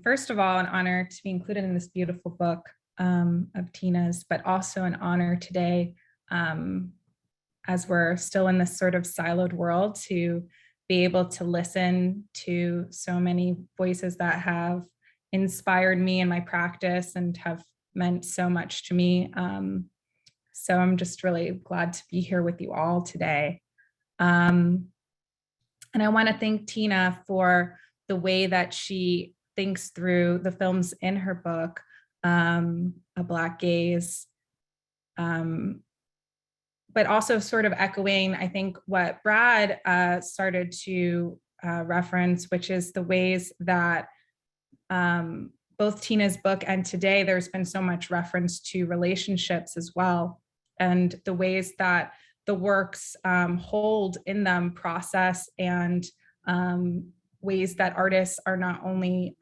[SPEAKER 13] first of all, an honor to be included in this beautiful book of Tina's, but also an honor today, as we're still in this sort of siloed world, to be able to listen to so many voices that have inspired me in my practice and have meant so much to me. So I'm just really glad to be here with you all today. And I want to thank Tina for the way that she thinks through the films in her book, A Black Gaze, but also sort of echoing, I think, what Brad started to reference, which is the ways that both Tina's book and today, there's been so much reference to relationships as well, and the ways that the works hold in them process and ways that artists are not only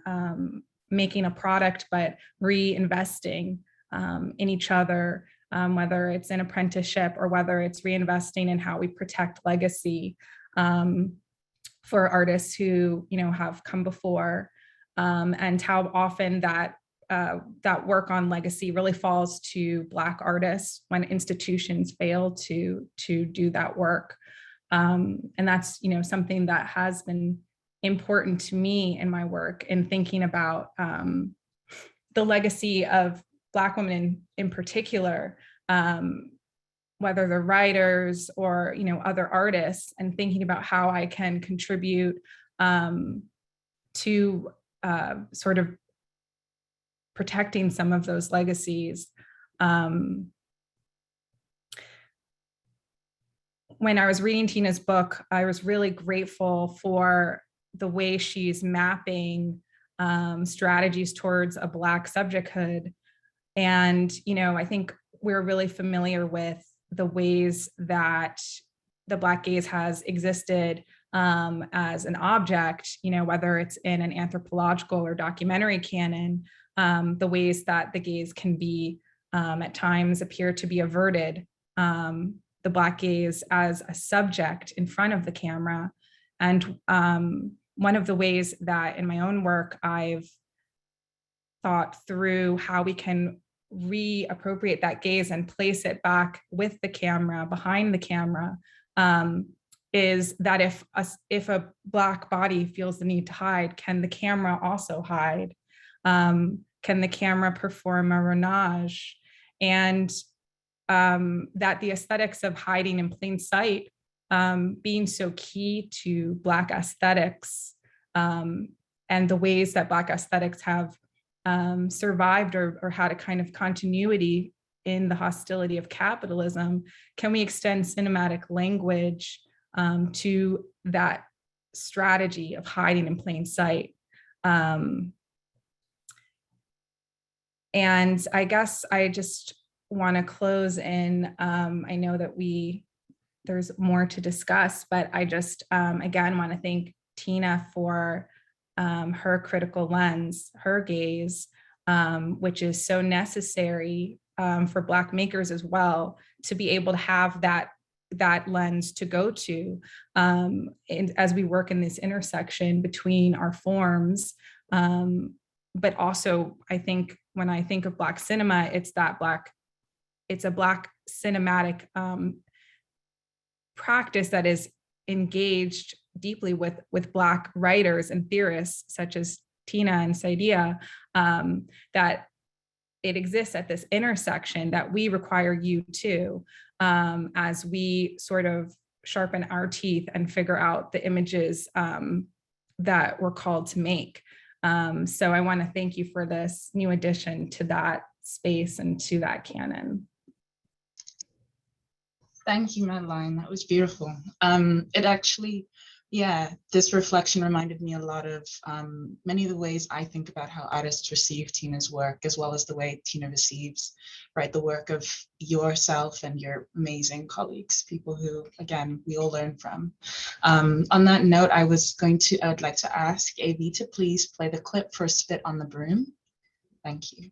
[SPEAKER 13] making a product, but reinvesting in each other, whether it's an apprenticeship or whether it's reinvesting in how we protect legacy for artists who, have come before, and how often that work on legacy really falls to Black artists when institutions fail to do that work. And that's, something that has been important to me in my work in thinking about the legacy of Black women in particular, whether they're writers or, other artists, and thinking about how I can contribute to sort of protecting some of those legacies. When I was reading Tina's book, I was really grateful for the way she's mapping strategies towards a Black subjecthood. And, I think we're really familiar with the ways that the Black gaze has existed as an object, whether it's in an anthropological or documentary canon, the ways that the gaze can be at times appear to be averted. The Black gaze as a subject in front of the camera. And one of the ways that in my own work, I've thought through how we can reappropriate that gaze and place it back with the camera, behind the camera, is that if a Black body feels the need to hide, can the camera also hide? Can the camera perform a renage? And that the aesthetics of hiding in plain sight being so key to Black aesthetics, and the ways that Black aesthetics have survived or had a kind of continuity in the hostility of capitalism. Can we extend cinematic language to that strategy of hiding in plain sight? And I guess I just want to close in. I know that there's more to discuss, but I just again want to thank Tina for her critical lens, her gaze, which is so necessary for Black makers as well, to be able to have that lens to go to and as we work in this intersection between our forms. But also, I think when I think of Black cinema, it's a Black cinematic practice that is engaged deeply with Black writers and theorists such as Tina and Saidia, that it exists at this intersection that we require you to, as we sort of sharpen our teeth and figure out the images that we're called to make. So I want to thank you for this new addition to that space and to that canon.
[SPEAKER 9] Thank you, Madeline. That was beautiful. It actually, this reflection reminded me a lot of many of the ways I think about how artists receive Tina's work, as well as the way Tina receives, the work of yourself and your amazing colleagues, people who, again, we all learn from. On that note, I would like to ask AV to please play the clip for Spit on the Broom. Thank you.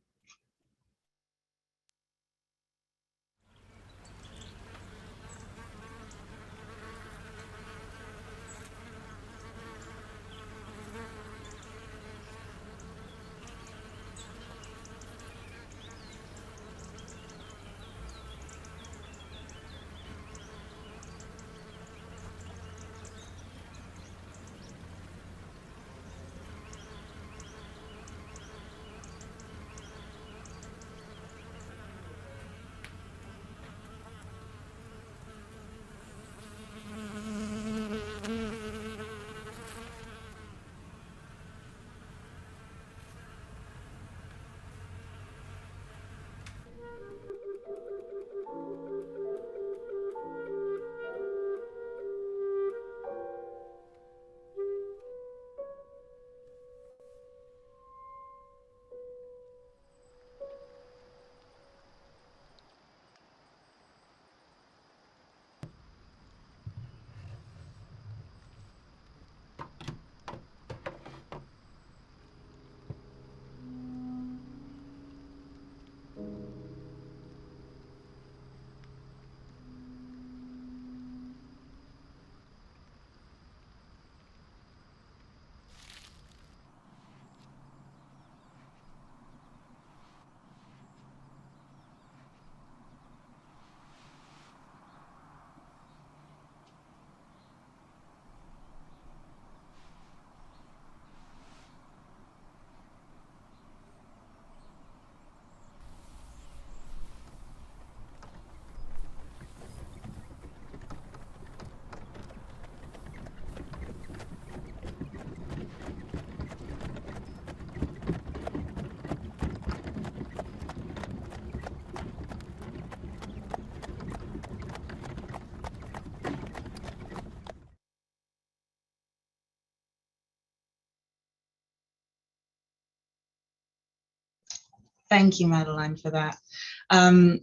[SPEAKER 9] Thank you, Madeline, for that.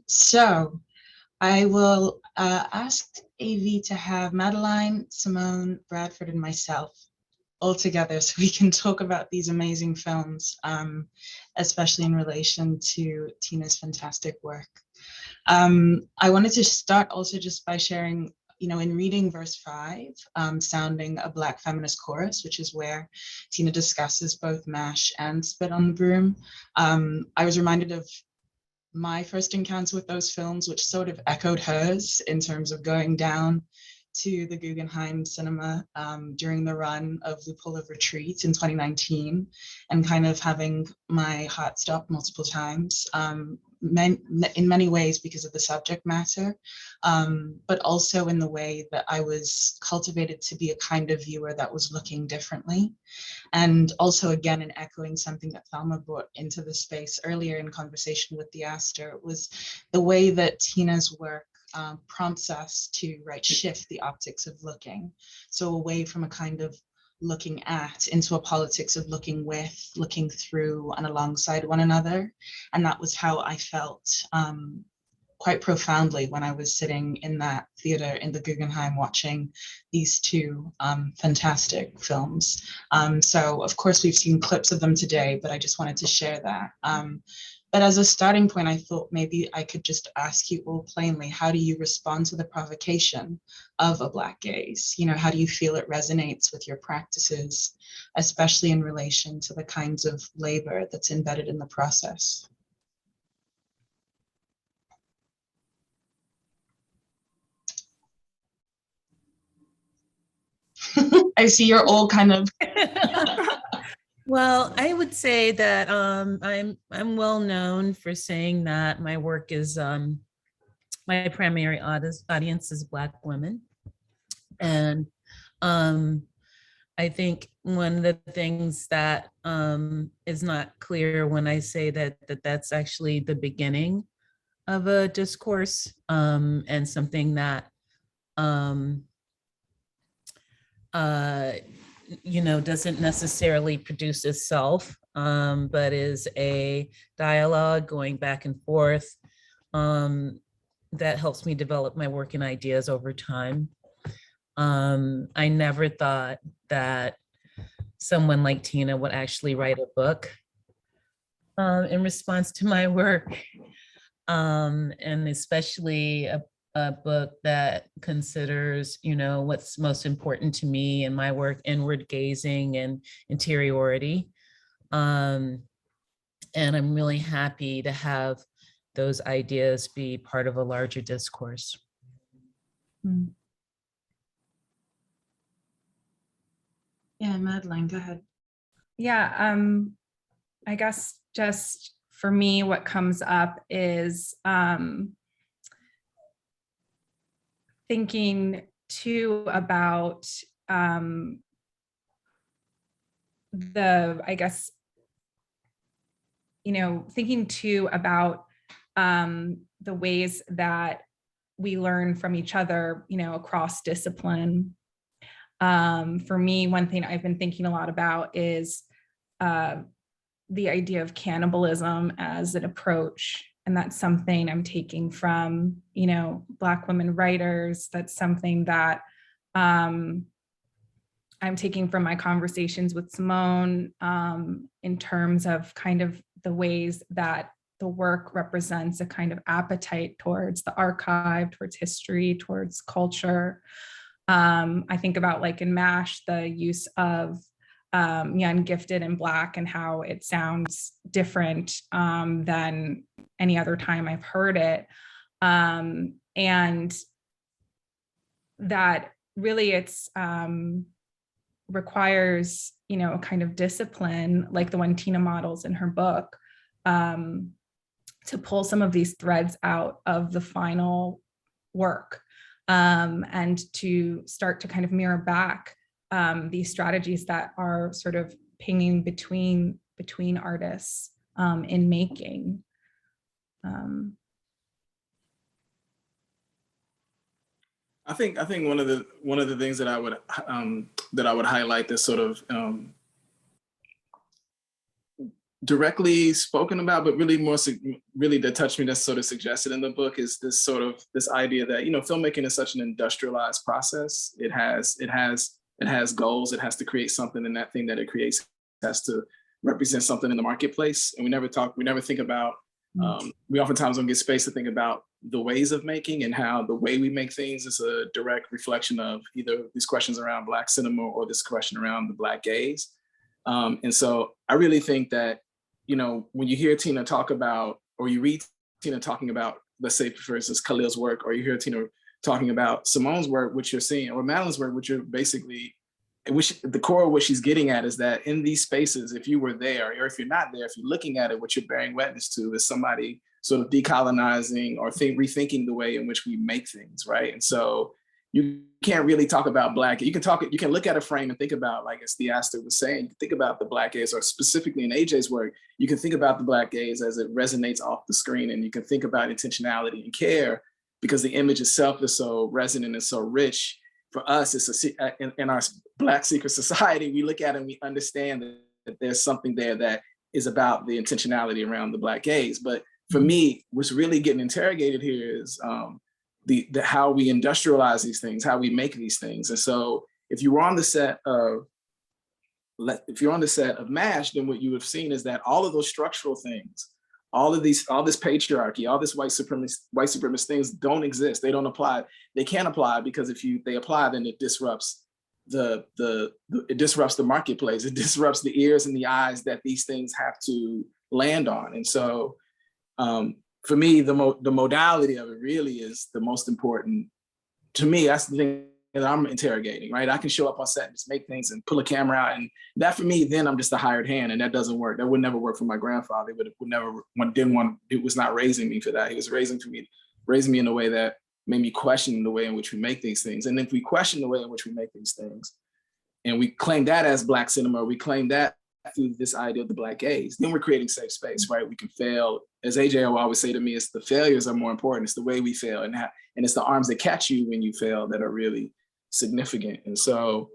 [SPEAKER 9] So I will ask AV to have Madeline, Simone, Bradford, and myself all together so we can talk about these amazing films, especially in relation to Tina's fantastic work. I wanted to start also just by sharing, in reading verse 5, sounding a Black feminist chorus, which is where Tina discusses both MASH and Spit on the Broom. I was reminded of my first encounter with those films, which sort of echoed hers in terms of going down to the Guggenheim Cinema during the run of Loophole of Retreat in 2019, and kind of having my heart stop multiple times, in many ways because of the subject matter, but also in the way that I was cultivated to be a kind of viewer that was looking differently. And also, again, in echoing something that Thelma brought into the space earlier in conversation with the Aster, was the way that Tina's work prompts us to shift the optics of looking. So away from a kind of looking at into a politics of looking with, looking through, and alongside one another. And that was how I felt quite profoundly when I was sitting in that theater in the Guggenheim watching these two fantastic films. So of course we've seen clips of them today, but I just wanted to share that. But as a starting point, I thought maybe I could just ask you all plainly, how do you respond to the provocation of a Black gaze? How do you feel it resonates with your practices, especially in relation to the kinds of labor that's embedded in the process? I see you're all kind of
[SPEAKER 11] Well, I would say that I'm well known for saying that my work is my primary audience is Black women, and I think one of the things that is not clear when I say that's actually the beginning of a discourse, and something that doesn't necessarily produce itself, but is a dialogue going back and forth that helps me develop my work and ideas over time. I never thought that someone like Tina would actually write a book in response to my work, and especially a book that considers, what's most important to me in my work, inward gazing and interiority. And I'm really happy to have those ideas be part of a larger discourse.
[SPEAKER 9] Yeah, Madeline, go ahead.
[SPEAKER 13] Yeah, I guess just for me, what comes up is thinking too about thinking too about the ways that we learn from each other, across discipline. For me, one thing I've been thinking a lot about is the idea of cannibalism as an approach. And that's something I'm taking from, Black women writers. That's something that I'm taking from my conversations with Simone, in terms of kind of the ways that the work represents a kind of appetite towards the archive, towards history, towards culture. I think about, like, in MASH, the use of young, gifted, and Black, and how it sounds different than any other time I've heard it. And that really it's requires, a kind of discipline like the one Tina models in her book, to pull some of these threads out of the final work, and to start to kind of mirror back these strategies that are sort of pinging between artists in making.
[SPEAKER 10] I think one of the things that I would highlight, this sort of directly spoken about, but really really that touched me, that's sort of suggested in the book, is this idea that, filmmaking is such an industrialized process. It has goals. It has to create something, and that thing that it creates has to represent something in the marketplace. And we never think about, we oftentimes don't get space to think about the ways of making, and how the way we make things is a direct reflection of either these questions around Black cinema or this question around the Black gaze. And so I really think that, when you hear Tina talk about, or you read Tina talking about, let's say, for instance, Khalil's work, or you hear Tina talking about Simone's work, which you're seeing, or Madeline's work, which you're basically, the core of what she's getting at is that in these spaces, if you were there, or if you're not there, if you're looking at it, what you're bearing witness to is somebody sort of decolonizing or rethinking the way in which we make things, right? And so you can't really talk about Black. You can look at a frame and think about, like as Theaster was saying, you can think about the Black gaze, or specifically in AJ's work, you can think about the Black gaze as it resonates off the screen, and you can think about intentionality and care, because the image itself is so resonant and so rich. For us, it's in our Black secret society, we look at it and we understand that there's something there that is about the intentionality around the Black gaze. But for me, what's really getting interrogated here is the how we industrialize these things, how we make these things. And so if you were on the set of MASH, then what you have seen is that all of those structural things, all this patriarchy, all this white supremacist things don't exist. They don't apply. They can't apply, because if they apply, then it disrupts it disrupts the marketplace. It disrupts the ears and the eyes that these things have to land on. And so for me, the modality of it really is the most important. To me, that's the thing that I'm interrogating, right? I can show up on set and just make things and pull a camera out, and that for me, then I'm just a hired hand, and that doesn't work. That would never work for my grandfather. It was not raising me for that. He was raising me in a way that made me question the way in which we make these things. And if we question the way in which we make these things, and we claim that as Black cinema, we claim that through this idea of the Black gaze, then we're creating safe space, right? We can fail. As AJ will always say to me, it's the failures are more important. It's the way we fail, and it's the arms that catch you when you fail that are really significant. And so,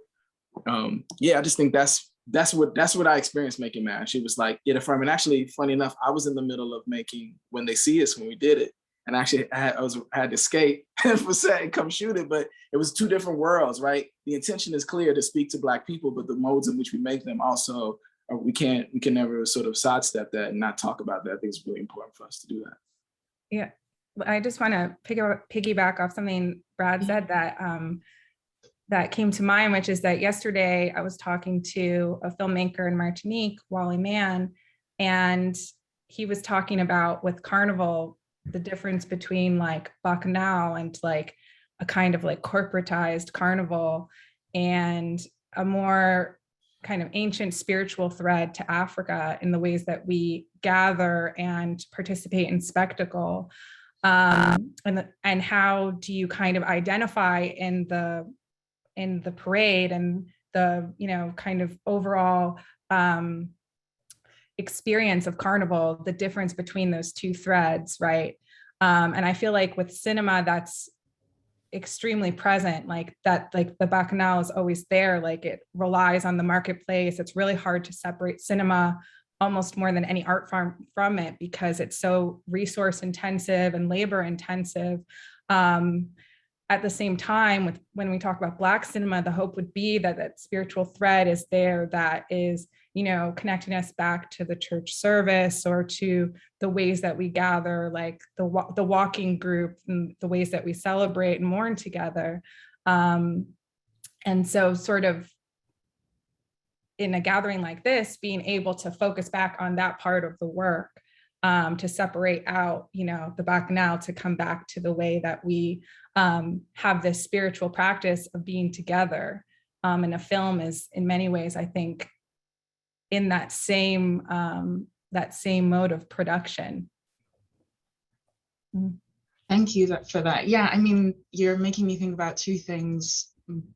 [SPEAKER 10] I just think that's what I experienced making MASH. It was like it affirmed. And actually, funny enough, I was in the middle of making When They See Us when we did it, and actually I had to escape for set and come shoot it, but it was two different worlds, right? The intention is clear to speak to Black people, but the modes in which we make them also. We can never sort of sidestep that and not talk about that. I think it's really important for us to do that.
[SPEAKER 13] Yeah, I just want to piggyback off something Brad said that came to mind, which is that yesterday I was talking to a filmmaker in Martinique, Wally Mann, and he was talking about with Carnival, the difference between like Bacchanal and like a kind of like corporatized carnival and a more kind of ancient spiritual thread to Africa in the ways that we gather and participate in spectacle. And how do you kind of identify in the parade and the, kind of overall experience of Carnival, the difference between those two threads, right? And I feel like with cinema, that's extremely present, like that, like the Bacchanal is always there, like it relies on the marketplace. It's really hard to separate cinema almost more than any art form from it, because it's so resource intensive and labor intensive. At the same time, when we talk about Black cinema, the hope would be that that spiritual thread is there, that is, connecting us back to the church service or to the ways that we gather, like the walking group and the ways that we celebrate and mourn together. And so sort of in a gathering like this, being able to focus back on that part of the work, to separate out, the Bacchanal, to come back to the way that we have this spiritual practice of being together. And a film is in many ways, I think, in that same mode of production.
[SPEAKER 9] Thank you for that. Yeah, I mean, you're making me think about two things,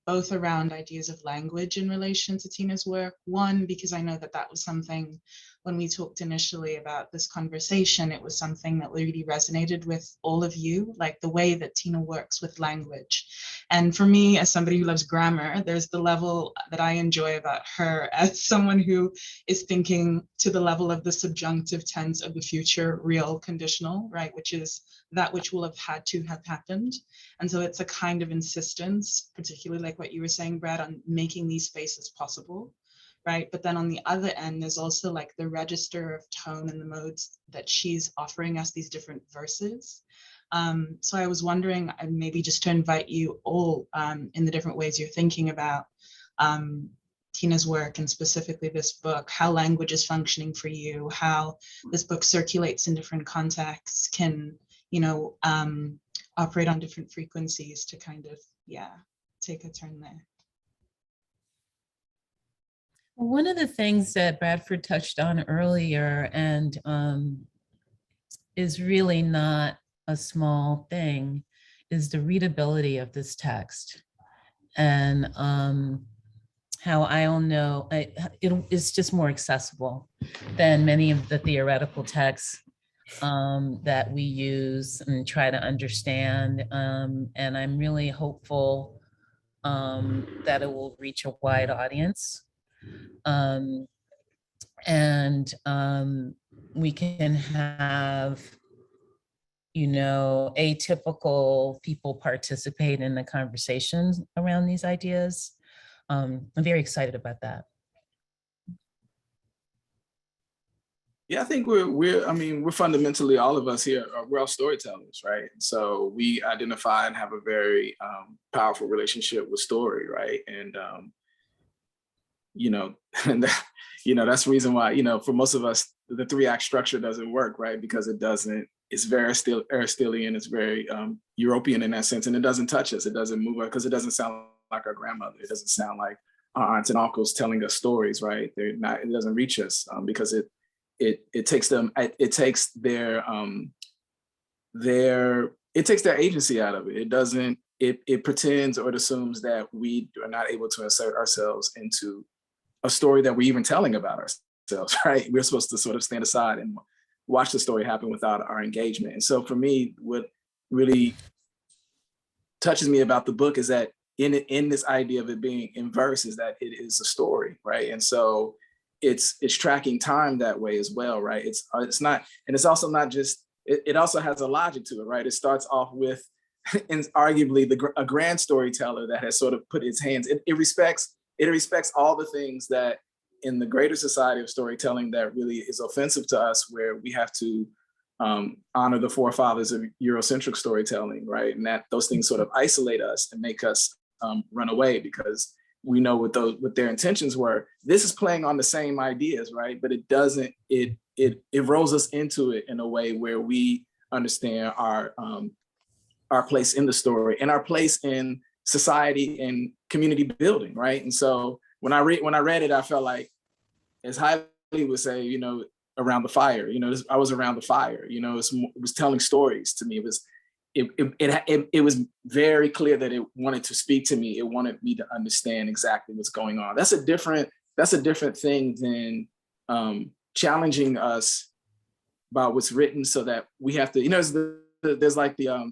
[SPEAKER 9] both around ideas of language in relation to Tina's work. One, because I know that was something when we talked initially about this conversation, it was something that really resonated with all of you, like the way that Tina works with language. And for me, as somebody who loves grammar, there's the level that I enjoy about her as someone who is thinking to the level of the subjunctive tense of the future real conditional, right? Which is that which will have had to have happened. And so it's a kind of insistence, particularly like what you were saying, Brad, on making these spaces possible. Right. But then on the other end, there's also like the register of tone and the modes that she's offering us these different verses. So I was wondering, maybe just to invite you all in the different ways you're thinking about Tina's work and specifically this book, how language is functioning for you, how this book circulates in different contexts, can, you know, operate on different frequencies to kind of, yeah, take a turn there.
[SPEAKER 11] One of the things that Bradford touched on earlier, and is really not a small thing, is the readability of this text. And how I all know it's just more accessible than many of the theoretical texts that we use and try to understand. And I'm really hopeful that it will reach a wide audience. We can have, you know, atypical people participate in the conversations around these ideas. I'm very excited about that.
[SPEAKER 10] Yeah, I think we're fundamentally, all of us here, we're all storytellers, right? So we identify and have a very powerful relationship with story, right? And you know, and that, you know, that's the reason why, you know, for most of us, the 3-act structure doesn't work, right? Because it doesn't, it's very Aristotelian, it's very European in that sense, and it doesn't touch us, it doesn't move us, because it doesn't sound like our grandmother, it doesn't sound like our aunts and uncles telling us stories, right? They're not, it doesn't reach us because it takes them, it takes their agency out of it. It doesn't, it pretends or it assumes that we are not able to insert ourselves into a story that we're even telling about ourselves, right? We're supposed to sort of stand aside and watch the story happen without our engagement. And so for me, what really touches me about the book is that in this idea of it being in verse is that it is a story, right? And so it's tracking time that way as well, right? It's not, and it's also not just, it also has a logic to it, right? It starts off with, and arguably a grand storyteller that has sort of put its hands, it respects all the things that in the greater society of storytelling that really is offensive to us, where we have to honor the forefathers of Eurocentric storytelling, right? And that those things sort of isolate us and make us run away because we know what their intentions were. This is playing on the same ideas, right? But it doesn't, it rolls us into it in a way where we understand our place in the story and our place in society and community building, right? And so when I read it, I felt like, as Haile would say, you know, around the fire, you know, I was around the fire, you know, it was telling stories to me. It was very clear that it wanted to speak to me. It wanted me to understand exactly what's going on. That's a different thing than challenging us about what's written, so that we have to, you know, there's like the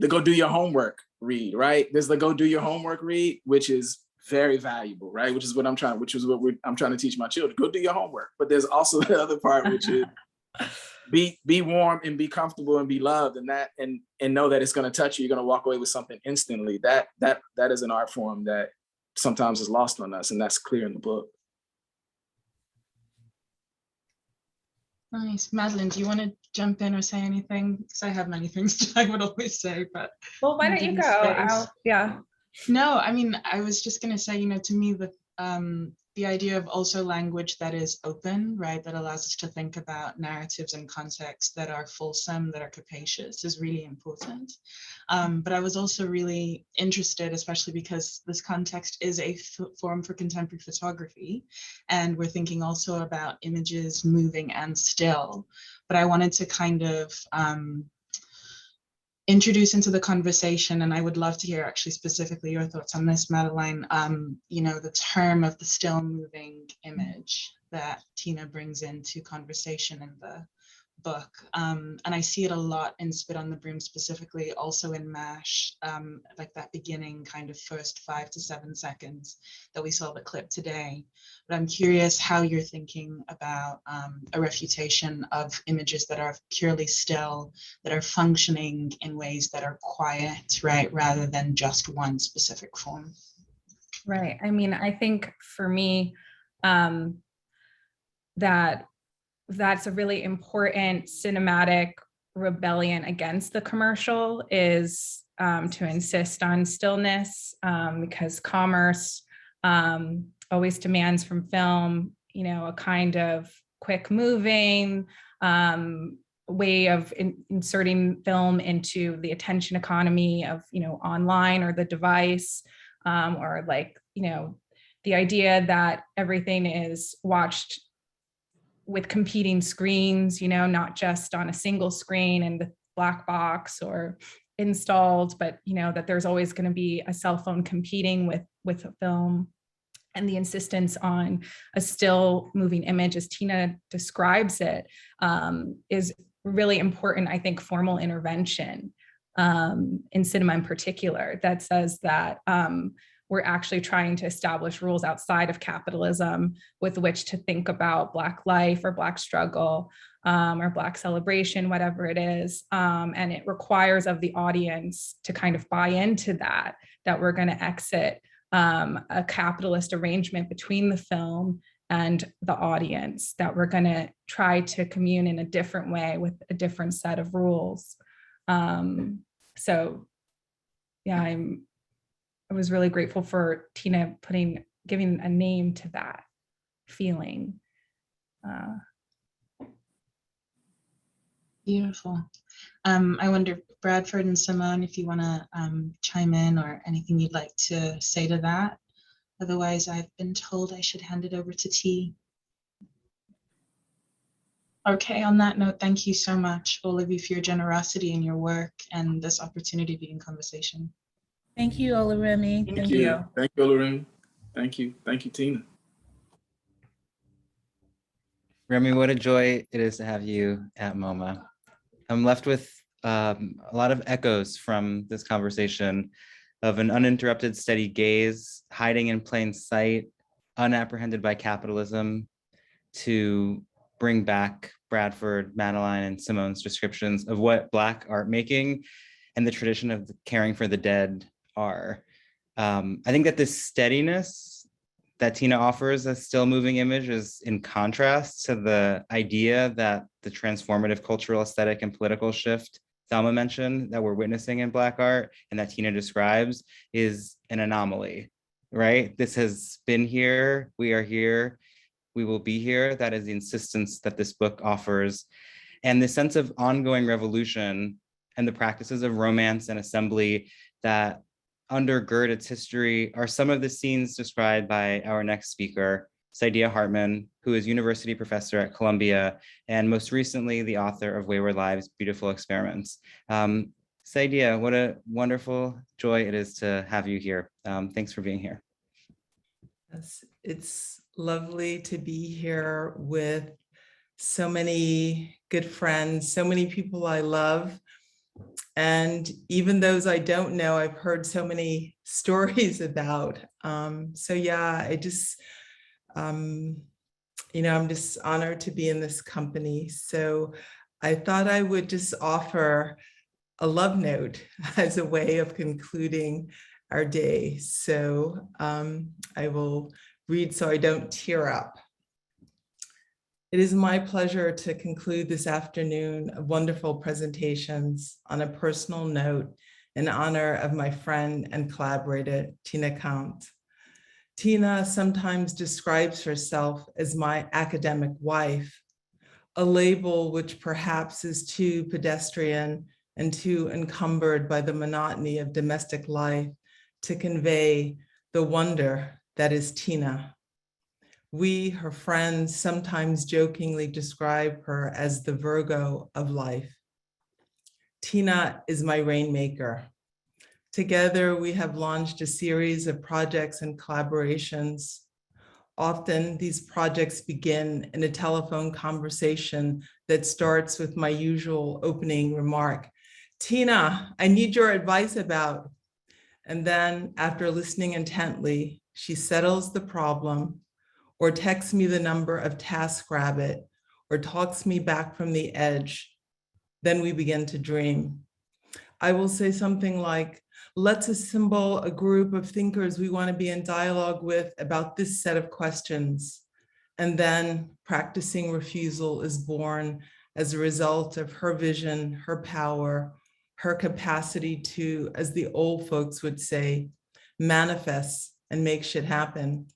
[SPEAKER 10] go do your homework read, right? There's the go do your homework read, which is very valuable, right? Which is what I'm trying to teach my children. Go do your homework. But there's also the other part, which is be warm and be comfortable and be loved, and know that it's going to touch you. You're going to walk away with something instantly. That is an art form that sometimes is lost on us, and that's clear in the book.
[SPEAKER 9] Nice. Madeline, do you want to jump in or say anything? Because I have many things I would always say, but.
[SPEAKER 13] Well, why don't you go? Yeah.
[SPEAKER 9] No, I mean, I was just going to say, you know, to me, the idea of also language that is open, right, that allows us to think about narratives and contexts that are fulsome, that are capacious, is really important. But I was also really interested, especially because this context is a forum for contemporary photography, and we're thinking also about images moving and still. But I wanted to kind of introduce into the conversation, and I would love to hear actually specifically your thoughts on this, Madeline, the term of the still moving image that Tina brings into conversation in the book. And I see it a lot in Spit on the Broom, specifically also in MASH, like that beginning kind of first 5 to 7 seconds that we saw the clip today. But I'm curious how you're thinking about a refutation of images that are purely still, that are functioning in ways that are quiet, right, rather than just one specific form.
[SPEAKER 13] Right. I mean, I think for me, that's a really important cinematic rebellion against the commercial, is to insist on stillness, because commerce always demands from film, a kind of quick moving way of inserting film into the attention economy of, online or the device, or like, the idea that everything is watched with competing screens, not just on a single screen in the black box or installed, but that there's always going to be a cell phone competing with a film. And the insistence on a still moving image, as Tina describes it, is really important, I think, formal intervention in cinema in particular, that says that we're actually trying to establish rules outside of capitalism with which to think about Black life or Black struggle or Black celebration, whatever it is. And it requires of the audience to kind of buy into that we're going to exit a capitalist arrangement between the film and the audience, that we're going to try to commune in a different way with a different set of rules. So yeah, I was really grateful for Tina giving a name to that feeling.
[SPEAKER 9] Beautiful. I wonder, Bradford and Simone, if you want to chime in or anything you'd like to say to that. Otherwise, I've been told I should hand it over to T. Okay, on that note, thank you so much, all of you, for your generosity and your work and this opportunity to be in conversation.
[SPEAKER 11] Thank you, Oluremi.
[SPEAKER 10] Thank you. Thank you, Oluremi. Thank you. Thank you, Tina.
[SPEAKER 2] Remy, what a joy it is to have you at MoMA. I'm left with a lot of echoes from this conversation of an uninterrupted steady gaze, hiding in plain sight, unapprehended by capitalism, to bring back Bradford, Madeline, and Simone's descriptions of what Black art making and the tradition of caring for the dead are. I think that this steadiness that Tina offers as still moving image is in contrast to the idea that the transformative cultural, aesthetic, and political shift Thelma mentioned that we're witnessing in Black art and that Tina describes is an anomaly, right? This has been here, we are here, we will be here. That is the insistence that this book offers. And the sense of ongoing revolution and the practices of romance and assembly that undergird its history are some of the scenes described by our next speaker, Saidiya Hartman, who is university professor at Columbia, and most recently the author of Wayward Lives, Beautiful Experiments. Saidiya, what a wonderful joy it is to have you here. Thanks for being here.
[SPEAKER 14] Yes, it's lovely to be here with so many good friends, so many people I love. And even those I don't know, I've heard so many stories about. So yeah, I just, I'm just honored to be in this company. So I thought I would just offer a love note as a way of concluding our day. So I will read so I don't tear up. It is my pleasure to conclude this afternoon of wonderful presentations on a personal note in honor of my friend and collaborator, Tina Count. Tina sometimes describes herself as my academic wife, a label which perhaps is too pedestrian and too encumbered by the monotony of domestic life to convey the wonder that is Tina. We, her friends, sometimes jokingly describe her as the Virgo of life. Tina is my rainmaker. Together, we have launched a series of projects and collaborations. Often, these projects begin in a telephone conversation that starts with my usual opening remark, Tina, I need your advice about. And then, after listening intently, she settles the problem, or texts me the number of TaskRabbit, or talks me back from the edge. Then we begin to dream. I will say something like, let's assemble a group of thinkers we want to be in dialogue with about this set of questions. And then practicing refusal is born as a result of her vision, her power, her capacity to, as the old folks would say, manifest and make shit happen.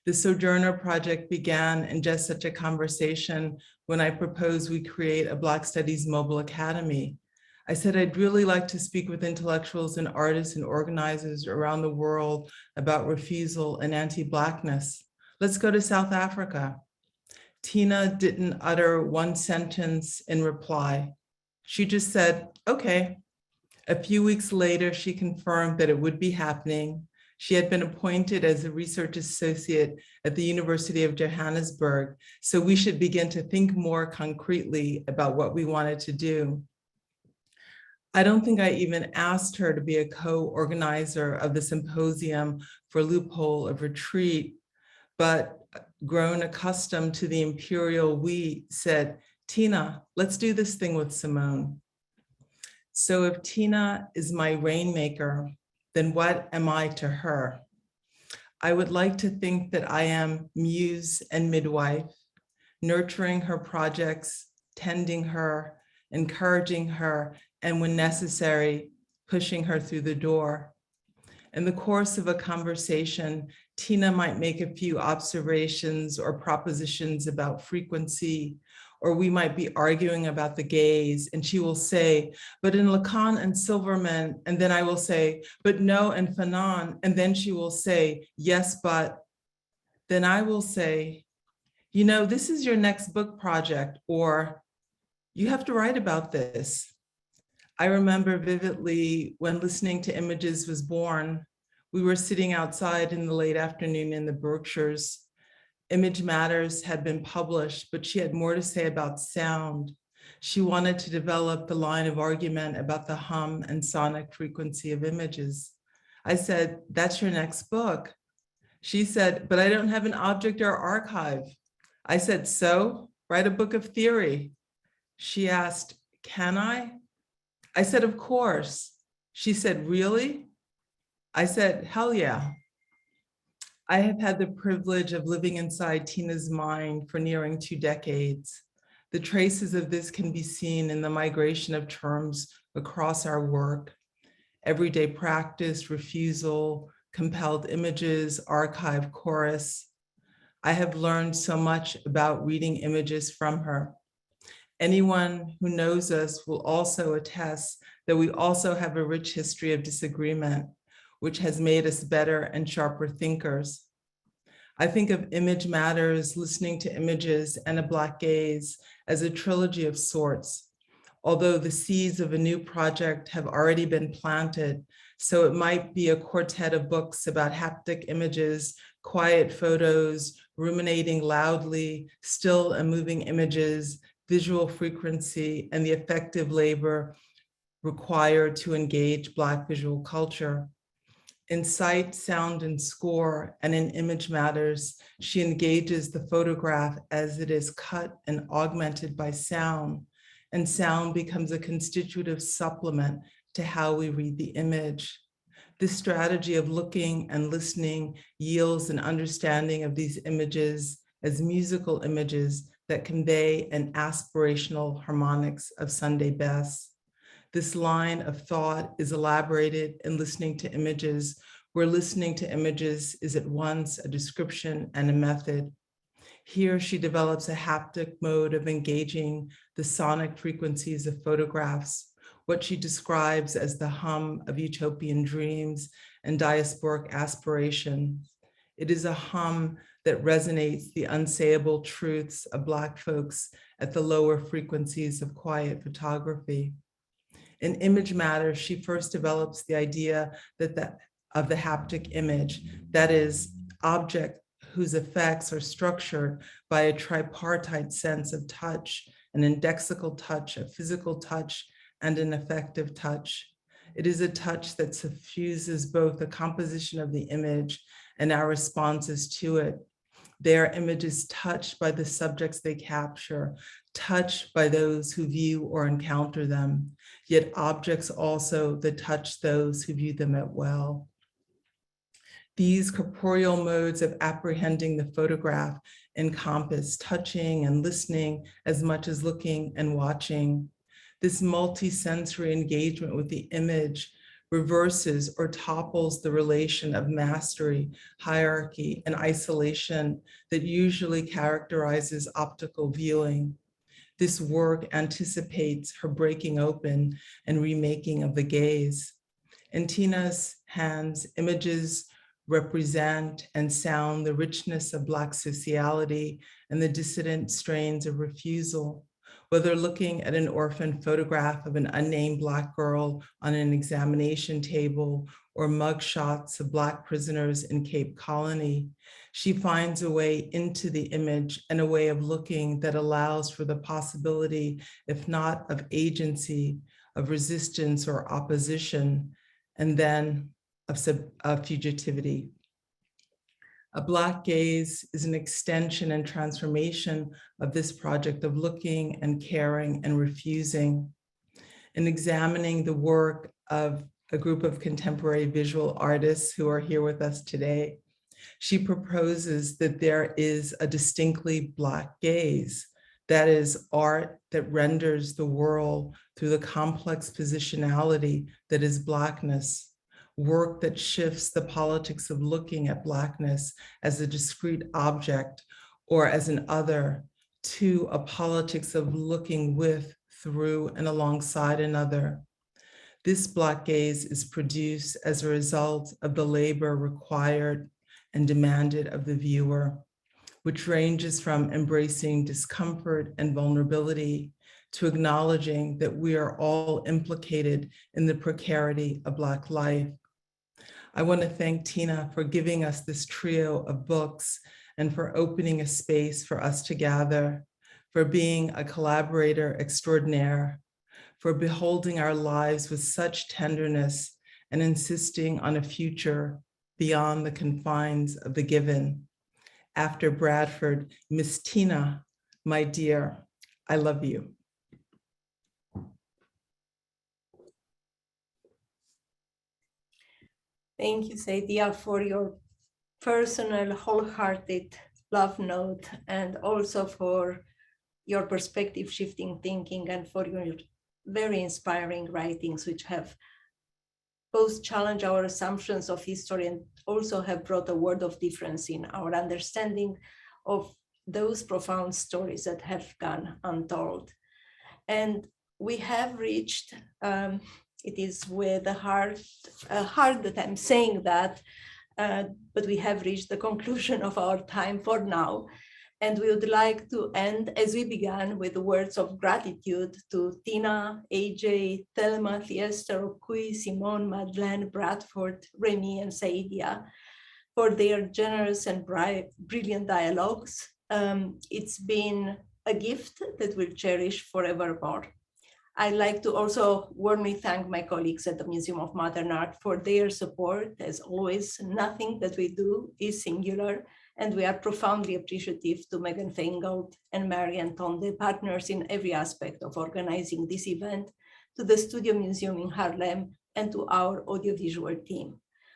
[SPEAKER 14] The Sojourner Project began in just such a conversation when I proposed we create a Black Studies Mobile Academy. I said, I'd really like to speak with intellectuals and artists and organizers around the world about refusal and anti-Blackness. Let's go to South Africa. Tina didn't utter one sentence in reply. She just said, okay. A few weeks later, she confirmed that it would be happening. She had been appointed as a research associate at the University of Johannesburg, so we should begin to think more concretely about what we wanted to do. I don't think I even asked her to be a co-organizer of the symposium for Loophole of Retreat, but grown accustomed to the imperial we, said, Tina, let's do this thing with Simone. So if Tina is my rainmaker, then what am I to her? I would like to think that I am muse and midwife, nurturing her projects, tending her, encouraging her, and when necessary, pushing her through the door. In the course of a conversation, Tina might make a few observations or propositions about frequency, or we might be arguing about the gaze, and she will say, but in Lacan and Silverman, and then I will say, but no, and Fanon, and then she will say, yes, but. Then I will say, you know, this is your next book project, or you have to write about this. I remember vividly when Listening to Images was born, we were sitting outside in the late afternoon in the Berkshires. Image Matters had been published, but she had more to say about sound. She wanted to develop the line of argument about the hum and sonic frequency of images. I said, that's your next book. She said, but I don't have an object or archive. I said, so write a book of theory. She asked, can I? I said, of course. She said, really? I said, hell yeah. I have had the privilege of living inside Tina's mind for nearing 2 decades. The traces of this can be seen in the migration of terms across our work: everyday practice, refusal, compelled images, archive, chorus. I have learned so much about reading images from her. Anyone who knows us will also attest that we also have a rich history of disagreement, which has made us better and sharper thinkers. I think of Image Matters, Listening to Images, and A Black Gaze as a trilogy of sorts, although the seeds of a new project have already been planted, so it might be a quartet of books about haptic images, quiet photos, ruminating loudly, still and moving images, visual frequency, and the effective labor required to engage Black visual culture. In sight, sound, and score, and in Image Matters, she engages the photograph as it is cut and augmented by sound, and sound becomes a constitutive supplement to how we read the image. This strategy of looking and listening yields an understanding of these images as musical images that convey an aspirational harmonics of Sunday best. This line of thought is elaborated in Listening to Images, where listening to images is at once a description and a method. Here she develops a haptic mode of engaging the sonic frequencies of photographs, what she describes as the hum of utopian dreams and diasporic aspirations. It is a hum that resonates the unsayable truths of Black folks at the lower frequencies of quiet photography. In Image Matters, she first develops the idea of the haptic image, that is, object whose effects are structured by a tripartite sense of touch, an indexical touch, a physical touch, and an affective touch. It is a touch that suffuses both the composition of the image and our responses to it. They are images touched by the subjects they capture, touched by those who view or encounter them, yet objects also that touch those who view them as well. These corporeal modes of apprehending the photograph encompass touching and listening as much as looking and watching. This multisensory engagement with the image reverses or topples the relation of mastery, hierarchy, and isolation that usually characterizes optical viewing. This work anticipates her breaking open and remaking of the gaze. In Tina's hands, images represent and sound the richness of Black sociality and the dissident strains of refusal. Whether looking at an orphan photograph of an unnamed Black girl on an examination table or mugshots of Black prisoners in Cape Colony, she finds a way into the image and a way of looking that allows for the possibility, if not of agency, of resistance or opposition, and then of fugitivity. A Black gaze is an extension and transformation of this project of looking and caring and refusing. In examining the work of a group of contemporary visual artists who are here with us today, she proposes that there is a distinctly Black gaze, that is, art that renders the world through the complex positionality that is Blackness, work that shifts the politics of looking at Blackness as a discrete object or as an other to a politics of looking with, through, and alongside another. This Black gaze is produced as a result of the labor required and demanded of the viewer, which ranges from embracing discomfort and vulnerability to acknowledging that we are all implicated in the precarity of Black life. I want to thank Tina for giving us this trio of books and for opening a space for us to gather, for being a collaborator extraordinaire, for beholding our lives with such tenderness and insisting on a future beyond the confines of the given. After Bradford, Miss Tina, my dear, I love you.
[SPEAKER 1] Thank you, Saidia, for your personal, wholehearted love note, and also for your perspective shifting thinking and for your very inspiring writings, which have both challenged our assumptions of history and also have brought a world of difference in our understanding of those profound stories that have gone untold. And we have reached, it is with a heart that I'm saying that, but we have reached the conclusion of our time for now. And we would like to end as we began with words of gratitude to Tina, AJ, Thelma, Thiester, Okui, Simone, Madeleine, Bradford, Remy, and Saidia for their generous and brilliant dialogues. It's been a gift that we'll cherish forevermore. I'd like to also warmly thank my colleagues at the Museum of Modern Art for their support. As always, nothing that we do is singular, and we are profoundly appreciative to Megan Feingold and Mary Antonde, partners in every aspect of organizing this event, to the Studio Museum in Harlem, and to our audiovisual team.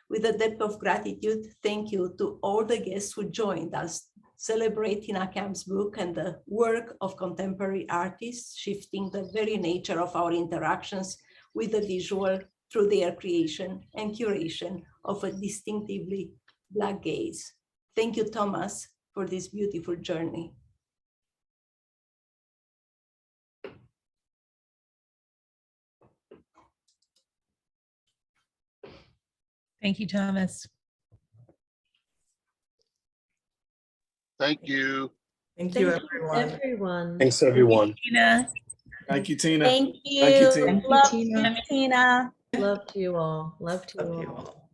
[SPEAKER 1] With a depth of gratitude, thank you to all the guests who joined us celebrate Tina Camp's book and the work of contemporary artists, shifting the very nature of our interactions with the visual through their creation and curation of a distinctively Black gaze. Thank you, Thomas, for this beautiful journey.
[SPEAKER 11] Thank you, Thomas.
[SPEAKER 4] Thank you.
[SPEAKER 14] Thank you, everyone.
[SPEAKER 3] Everyone.
[SPEAKER 7] Thanks, everyone.
[SPEAKER 11] Tina.
[SPEAKER 10] Thank you, Tina.
[SPEAKER 6] Thank you.
[SPEAKER 10] Thank you, Tina.
[SPEAKER 6] Love
[SPEAKER 9] Tina.
[SPEAKER 6] you, Tina.
[SPEAKER 3] Love to you all. Love to you
[SPEAKER 14] Love
[SPEAKER 3] all.
[SPEAKER 14] you all.